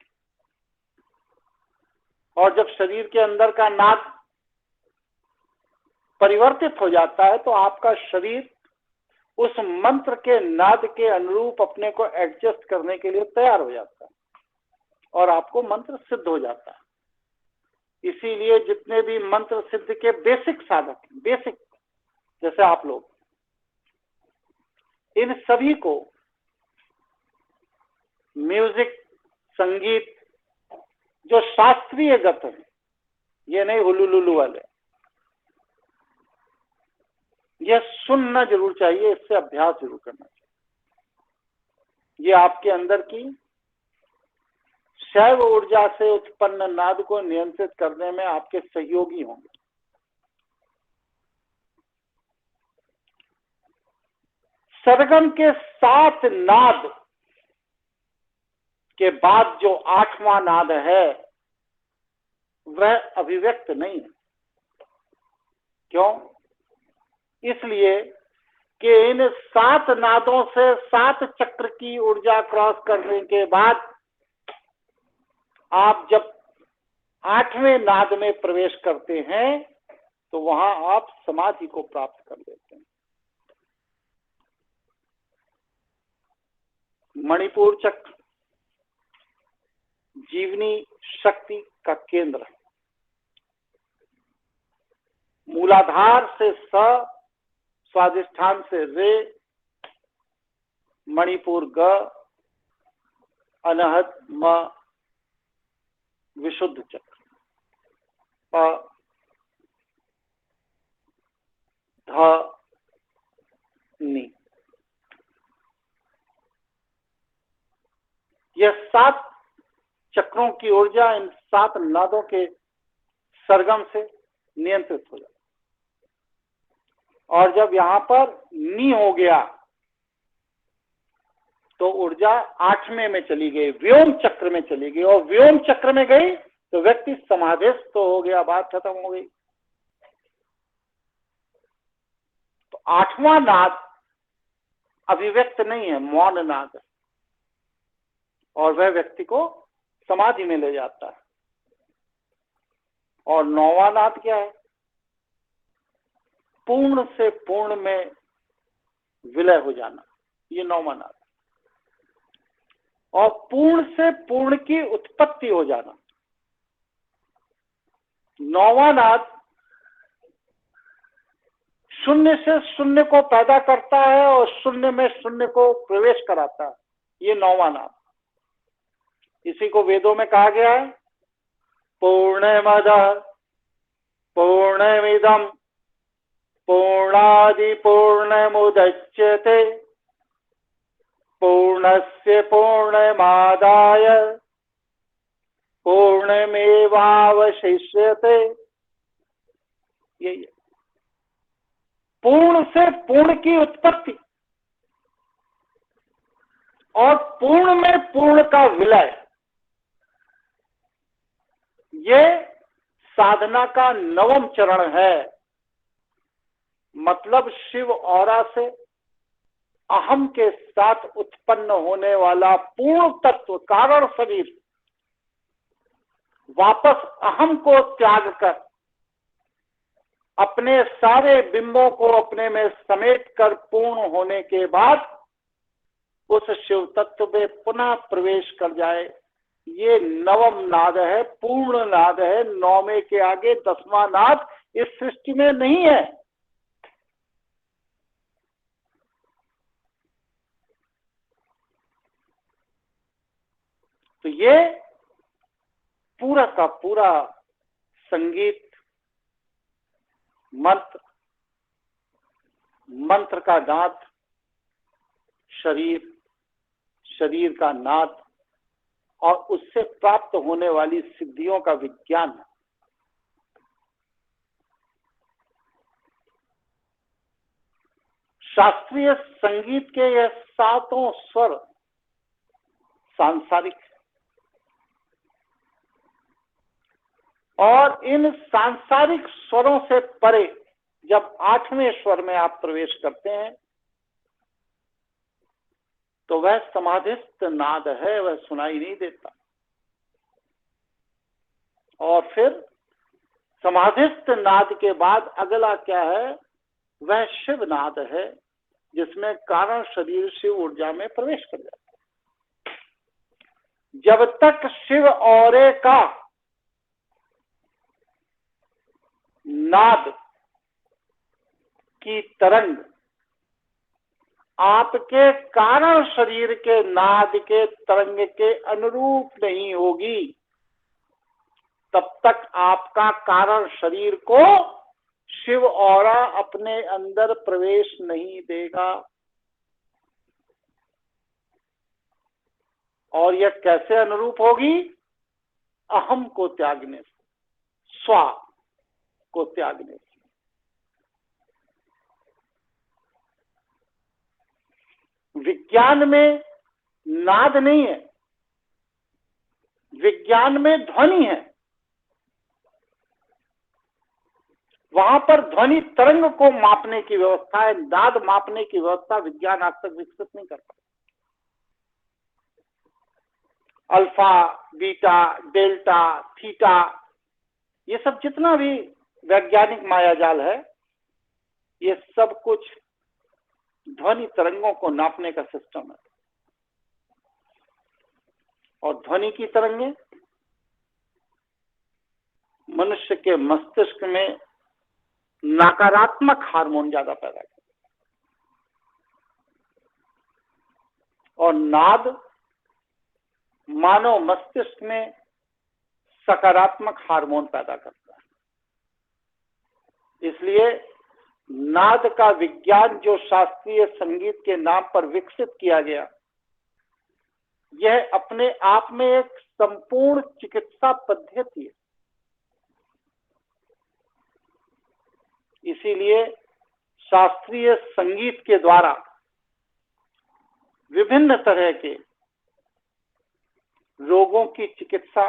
और जब शरीर के अंदर का नाद परिवर्तित हो जाता है तो आपका शरीर उस मंत्र के नाद के अनुरूप अपने को एडजस्ट करने के लिए तैयार हो जाता है और आपको मंत्र सिद्ध हो जाता है। इसीलिए जितने भी मंत्र सिद्ध के बेसिक साधक, बेसिक जैसे आप लोग, इन सभी को म्यूजिक, संगीत जो शास्त्रीय गत है, ये नहीं हुलुलुलु वाले, यह सुनना जरूर चाहिए, इससे अभ्यास जरूर करना चाहिए। ये आपके अंदर की शैव ऊर्जा से उत्पन्न नाद को नियंत्रित करने में आपके सहयोगी होंगे। सरगम के 7 नाद के बाद जो 8वां नाद है वह अभिव्यक्त नहीं है। क्यों? इसलिए कि इन 7 नादों से 7 चक्र की ऊर्जा क्रॉस करने के बाद आप जब 8वें नाद में प्रवेश करते हैं तो वहां आप समाधि को प्राप्त कर लेते हैं। मणिपुर चक्र जीवनी शक्ति का केंद्र है। मूलाधार से स, स्वादिष्ठान से रे, मणिपुर ग, अनहद म, विशुद्ध चक्र प, ध, नी। यह 7 चक्रों की ऊर्जा इन 7 नादों के सरगम से नियंत्रित हो जाती। और जब यहां पर नी हो गया तो ऊर्जा 8वें में चली गई, व्योम चक्र में चली गई, और व्योम चक्र में गई तो व्यक्ति समाधिस्थ तो हो गया, बात खत्म हो गई। तो 8वां नाद अभिव्यक्त नहीं है, मौन नाद है, और वह व्यक्ति को समाधि में ले जाता है। और 9वां नाद क्या है? पूर्ण से पूर्ण में विलय हो जाना, ये 9वां नाद। और पूर्ण से पूर्ण की उत्पत्ति हो जाना, नौवां नाद शून्य से शून्य को पैदा करता है और शून्य में शून्य को प्रवेश कराता है। ये नौवां नाद, इसी को वेदों में कहा गया है पूर्णमद पूर्णमिदं पूर्णादि पूर्णमुदच्यते पूर्णस्य पूर्णमादाय पूर्णमेवावशिष्यते। यही पूर्ण से पूर्ण की उत्पत्ति और पूर्ण में पूर्ण का विलय, ये साधना का नवम चरण है। मतलब शिव औरा से अहम के साथ उत्पन्न होने वाला पूर्ण तत्व कारण शरीर वापस अहम को त्याग कर अपने सारे बिंबों को अपने में समेट कर पूर्ण होने के बाद उस शिव तत्व में पुनः प्रवेश कर जाए, ये नवम नाद है, पूर्ण नाद है। नौवें के आगे 10वां नाद इस सृष्टि में नहीं है। तो ये पूरा का पूरा संगीत मंत्र, मंत्र का नाद शरीर, शरीर का नाद और उससे प्राप्त होने वाली सिद्धियों का विज्ञान। शास्त्रीय संगीत के ये 7 स्वर सांसारिक है और इन सांसारिक स्वरों से परे जब 8वें स्वर में आप प्रवेश करते हैं तो वह समाधिस्थ नाद है, वह सुनाई नहीं देता। और फिर समाधिस्थ नाद के बाद अगला क्या है, वह शिव नाद है जिसमें कारण शरीर शिव ऊर्जा में प्रवेश कर जाता है। जब तक शिव औरे का नाद की तरंग आपके कारण शरीर के नाद के तरंग के अनुरूप नहीं होगी, तब तक आपका कारण शरीर को शिव औरा अपने अंदर प्रवेश नहीं देगा। और यह कैसे अनुरूप होगी? अहम को त्यागने से, स्वा को त्यागने से। विज्ञान में नाद नहीं है, विज्ञान में ध्वनि है। वहां पर ध्वनि तरंग को मापने की व्यवस्था है, नाद मापने की व्यवस्था विज्ञान आज तक विकसित नहीं कर पाया। अल्फा, बीटा, डेल्टा, थीटा, ये सब जितना भी वैज्ञानिक मायाजाल है, ये सब कुछ ध्वनि तरंगों को नापने का सिस्टम है। और ध्वनि की तरंगें मनुष्य के मस्तिष्क में नकारात्मक हार्मोन ज्यादा पैदा करती है और नाद मानव मस्तिष्क में सकारात्मक हार्मोन पैदा करता है। इसलिए नाद का विज्ञान जो शास्त्रीय संगीत के नाम पर विकसित किया गया, यह अपने आप में एक संपूर्ण चिकित्सा पद्धति है। इसीलिए शास्त्रीय संगीत के द्वारा विभिन्न तरह के रोगों की चिकित्सा,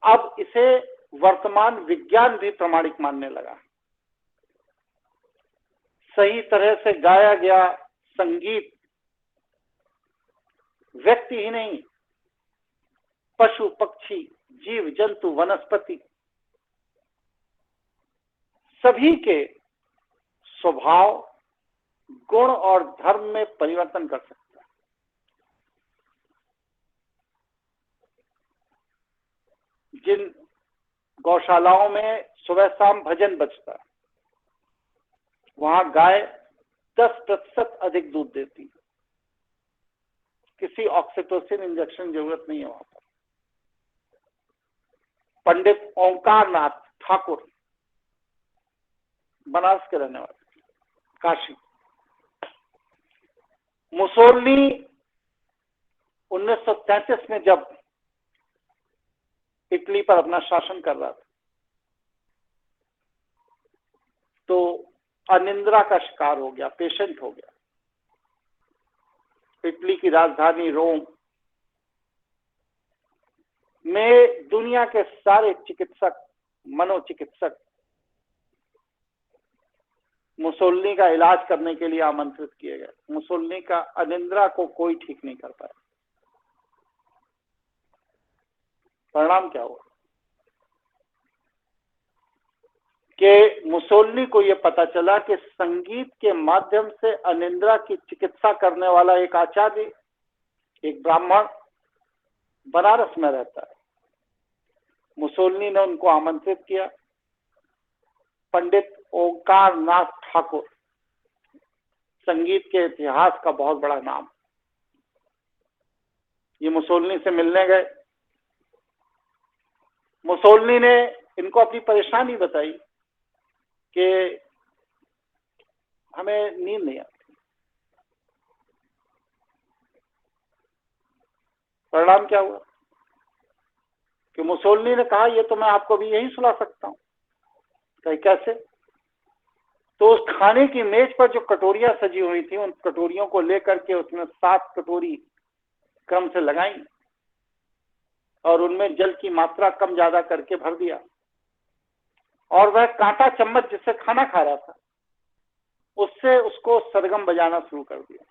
अब इसे वर्तमान विज्ञान भी प्रमाणिक मानने लगा। सही तरह से गाया गया संगीत व्यक्ति ही नहीं, पशु पक्षी, जीव जंतु, वनस्पति, सभी के स्वभाव, गुण और धर्म में परिवर्तन कर सकता है। जिन गौशालाओं में सुबह शाम भजन बजता है, वहां गाय 10% अधिक दूध देती है। किसी ऑक्सीटोसिन इंजेक्शन जरूरत नहीं है वहां पर। पंडित ओंकार नाथ ठाकुर, बनारस के रहने वाले, काशी। मुसोलिनी 1933 में जब इटली पर अपना शासन कर रहा था तो अनिद्रा का शिकार हो गया, पेशेंट हो गया। इटली की राजधानी रोम में दुनिया के सारे चिकित्सक, मनोचिकित्सक मुसोलिनी का इलाज करने के लिए आमंत्रित किए गए। मुसोलिनी का अनिद्रा को कोई ठीक नहीं कर पाया। परिणाम क्या हुआ कि मुसोलिनी को यह पता चला कि संगीत के माध्यम से अनिद्रा की चिकित्सा करने वाला एक आचार्य, एक ब्राह्मण बनारस में रहता है। मुसोलिनी ने उनको आमंत्रित किया। पंडित ओंकार नाथ ठाकुर, संगीत के इतिहास का बहुत बड़ा नाम, ये मुसोलिनी से मिलने गए। मुसोलिनी ने इनको अपनी परेशानी बताई कि हमें नींद नहीं आती। परिणाम क्या हुआ कि मुसोलिनी ने कहा, ये तो मैं आपको भी यही सुला सकता हूं। कहीं कैसे? तो उस खाने की मेज पर जो कटोरियां सजी हुई थी, उन कटोरियों को लेकर के उसमें 7 कटोरी क्रम से लगाई और उनमें जल की मात्रा कम ज्यादा करके भर दिया, और वह कांटा चम्मच जिससे खाना खा रहा था उससे उसको सरगम बजाना शुरू कर दिया।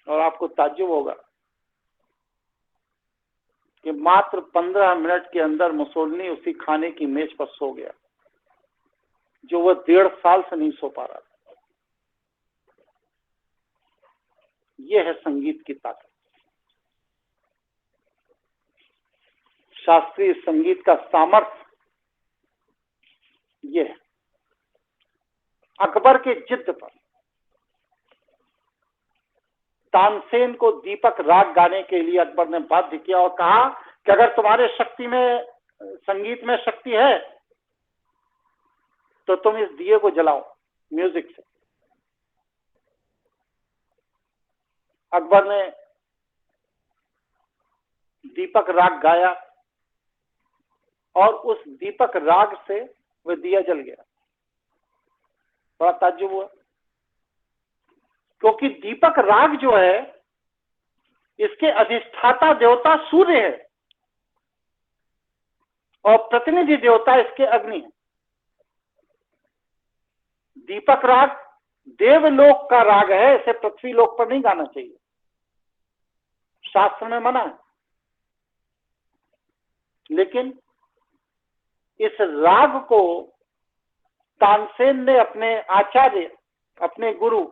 और आपको ताज्जुब होगा कि मात्र 15 मिनट के अंदर मुसोलिनी उसी खाने की मेज पर सो गया, जो वह 1.5 साल से नहीं सो पा रहा था। यह है संगीत की ताकत। शास्त्रीय संगीत का सामर्थ्य यह है। अकबर के जिद पर तानसेन को दीपक राग गाने के लिए अकबर ने बाध्य किया और कहा कि अगर तुम्हारे शक्ति में, संगीत में शक्ति है तो तुम इस दिए को जलाओ म्यूजिक से। अकबर ने दीपक राग गाया और उस दीपक राग से वह दिया जल गया। बड़ा ताज्जुब हुआ, क्योंकि दीपक राग जो है इसके अधिष्ठाता देवता सूर्य है और प्रतिनिधि देवता इसके अग्नि है। दीपक राग देवलोक का राग है, इसे पृथ्वी लोक पर नहीं गाना चाहिए, शास्त्र में मना है। लेकिन इस राग को तानसेन ने अपने आचार्य, अपने गुरु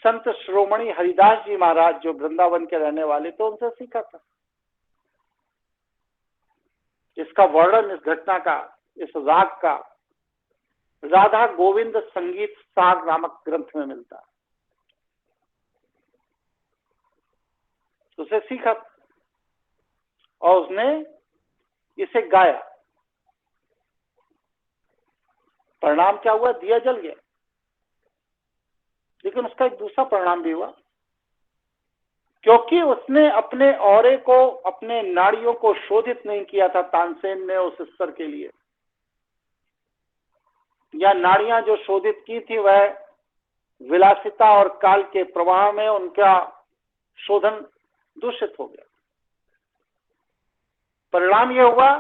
संत श्रोमणी हरिदास जी महाराज, जो वृंदावन के रहने वाले थे, उनसे सीखा था। इसका वर्णन इस घटना का, इस राग का राधा गोविंद संगीत सार नामक ग्रंथ में मिलता है। उसे सीखा और उसने इसे गाया। परिणाम क्या हुआ? दिया जल गया। लेकिन उसका एक दूसरा परिणाम भी हुआ, क्योंकि उसने अपने औरे को, अपने नाड़ियों को शोधित नहीं किया था तानसेन ने उस स्तर के लिए, या नाड़ियां जो शोधित की थी वह विलासिता और काल के प्रवाह में उनका शोधन दूषित हो गया। परिणाम यह हुआ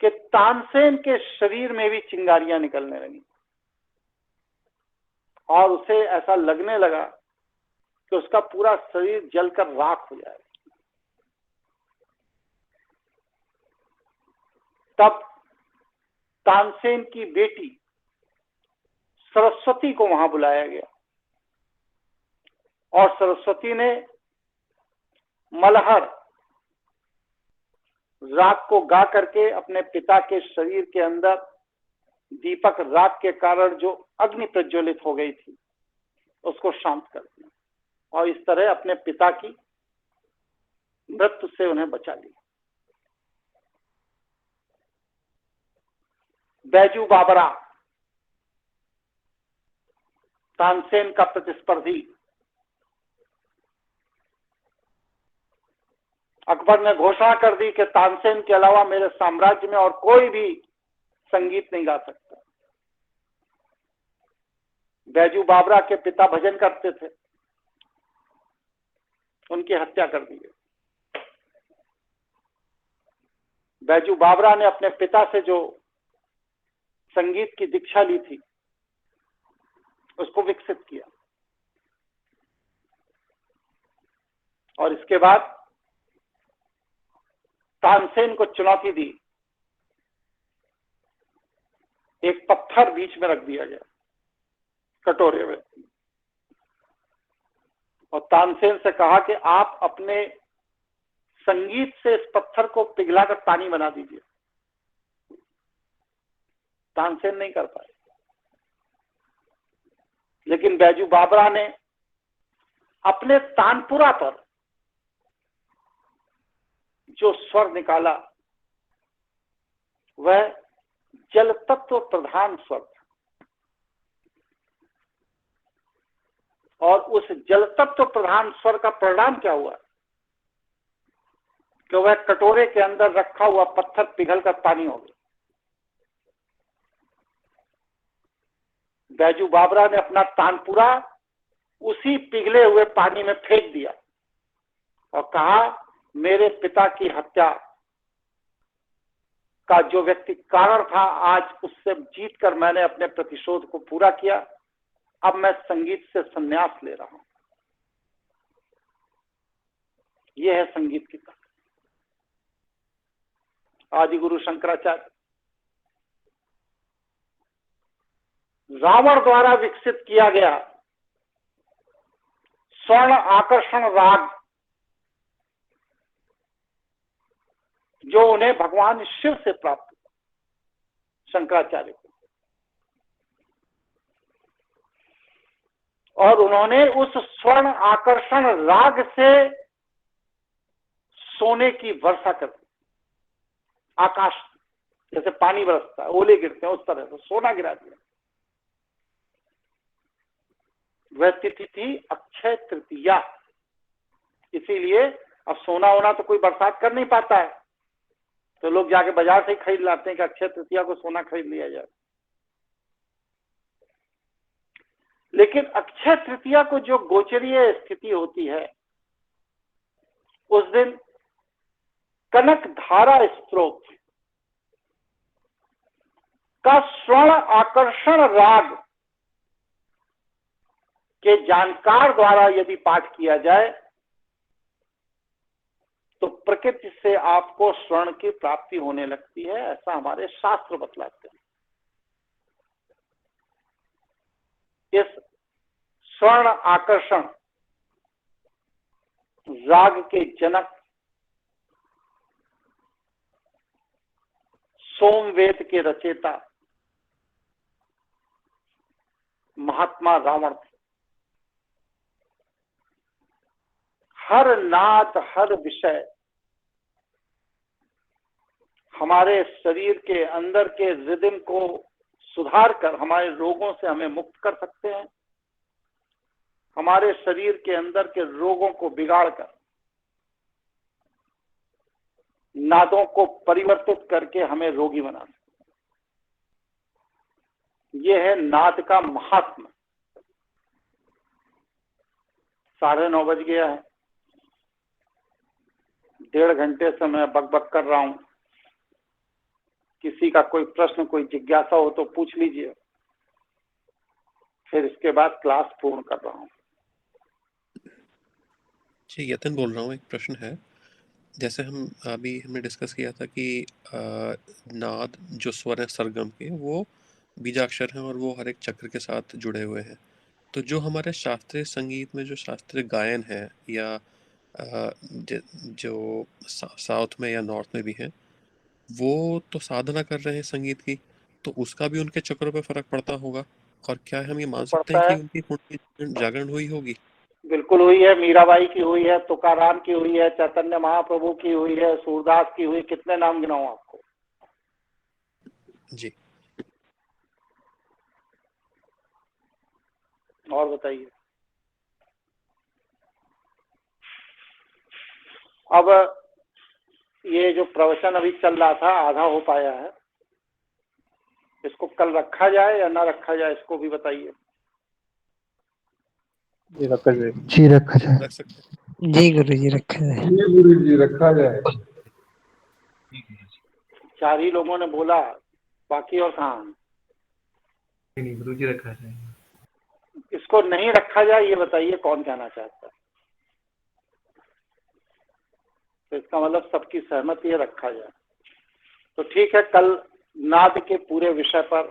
कि तानसेन के शरीर में भी चिंगारियां निकलने लगी और उसे ऐसा लगने लगा कि उसका पूरा शरीर जलकर राख हो जाए। तब तानसेन की बेटी सरस्वती को वहां बुलाया गया और सरस्वती ने मलहर राग को गा करके अपने पिता के शरीर के अंदर दीपक राग के कारण जो अग्नि प्रज्वलित हो गई थी उसको शांत कर दिया और इस तरह अपने पिता की मृत्यु से उन्हें बचा लिया। बैजू बाबरा तानसेन का प्रतिस्पर्धी, अकबर ने घोषणा कर दी कि तानसेन के अलावा मेरे साम्राज्य में और कोई भी संगीत नहीं गा सकता। बैजू बाबरा के पिता भजन करते थे, उनकी हत्या कर दी गई। बैजू बाबरा ने अपने पिता से जो संगीत की दीक्षा ली थी उसको विकसित किया और इसके बाद तानसेन को चुनौती दी। एक पत्थर बीच में रख दिया गया कटोरे में और तानसेन से कहा कि आप अपने संगीत से इस पत्थर को पिघलाकर पानी बना दीजिए। तानसेन नहीं कर पाए, लेकिन बैजू बाबरा ने अपने तानपुरा पर जो स्वर निकाला वह जल तत्व प्रधान स्वर था और उस जल तत्व प्रधान स्वर का परिणाम क्या हुआ कि वह कटोरे के अंदर रखा हुआ पत्थर पिघलकर पानी हो गया। बैजू बाबरा ने अपना तानपुरा उसी पिघले हुए पानी में फेंक दिया और कहा, मेरे पिता की हत्या का जो व्यक्ति कारण था, आज उससे जीतकर मैंने अपने प्रतिशोध को पूरा किया। अब मैं संगीत से संन्यास ले रहा हूं। यह है संगीत की ताकत। आदि गुरु शंकराचार्य रावण द्वारा विकसित किया गया स्वर्ण आकर्षण राग जो उन्हें भगवान शिव से प्राप्त हुआ, शंकराचार्य को, और उन्होंने उस स्वर्ण आकर्षण राग से सोने की वर्षा कर दी। आकाश जैसे पानी बरसता है, ओले गिरते हैं, उस तरह से सोना गिरा दिया। वह तिथि थी अक्षय तृतीया। इसीलिए अब सोना होना तो कोई बरसात कर नहीं पाता है, तो लोग जाके बाजार से ही खरीद लाते हैं कि अक्षय तृतीया को सोना खरीद लिया जाए। लेकिन अक्षय तृतीया को जो गोचरीय स्थिति होती है, उस दिन कनक धारा स्त्रोत का स्वर्ण आकर्षण राग के जानकार द्वारा यदि पाठ किया जाए तो प्रकृति से आपको स्वर्ण की प्राप्ति होने लगती है, ऐसा हमारे शास्त्र बतलाते हैं। इस स्वर्ण आकर्षण राग के जनक सोमवेद के रचयिता महात्मा रावण थे। हर नाद हर विषय हमारे शरीर के अंदर के रिदम को सुधार कर हमारे रोगों से हमें मुक्त कर सकते हैं, हमारे शरीर के अंदर के रोगों को बिगाड़ कर नादों को परिवर्तित करके हमें रोगी बना सकते हैं। यह है नाद का महात्मा। 9:30 बज गया है। 1.5 घंटे से मैं बकबक कर रहा हूं। किसी का कोई प्रश्न, कोई जिज्ञासा हो तो पूछ लीजिए, फिर इसके बाद क्लास पूर्ण कर रहा हूं। जी, यतन बोल रहा हूँ। एक प्रश्न है, जैसे हमने डिस्कस किया था कि नाद जो स्वर है सरगम के, वो बीजाक्षर हैं और वो हर एक चक्र के साथ जुड़े हुए हैं। तो जो हमारे शास्त्रीय संगीत में जो शास्त्रीय गायन है या जो साउथ में या नॉर्थ में भी है, वो तो साधना कर रहे हैं संगीत की, तो उसका भी उनके चक्रों पे फर्क पड़ता होगा। और क्या हम ये मान सकते हैं कि उनकी कुंडली जागरण हुई होगी? बिल्कुल हुई है, मीराबाई की हुई है, तुकाराम की हुई है, चैतन्य महाप्रभु की हुई है, सूरदास की हुई, कितने नाम गिनाऊं आपको? जी। और बताइए। अब ये जो प्रवचन अभी चल रहा था आधा हो पाया है, इसको कल रखा जाए या ना रखा जाए, इसको भी बताइए। जी रखा जाए। जी रखा जाए। रख सकते हैं। जी गुरु जी रखा जाए। जी गुरु जी रखा जाए। 4 ही लोगों ने बोला, बाकी और कहाँ? नहीं गुरु जी रखा जाए। इसको नहीं रखा जाए ये बताइए कौन कहना चाहता है? तो इसका मतलब सबकी सहमति है, रखा जाए। तो ठीक है, कल नाद के पूरे विषय पर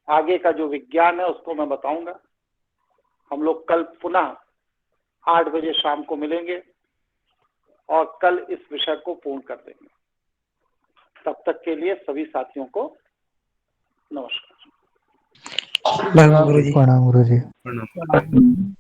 आगे का जो विज्ञान है उसको मैं बताऊंगा। हम लोग कल पुनः 8 बजे शाम को मिलेंगे और कल इस विषय को पूर्ण कर देंगे। तब तक के लिए सभी साथियों को नमस्कार। प्रणाम गुरु जी। प्रणाम गुरु जी। प्रणाम।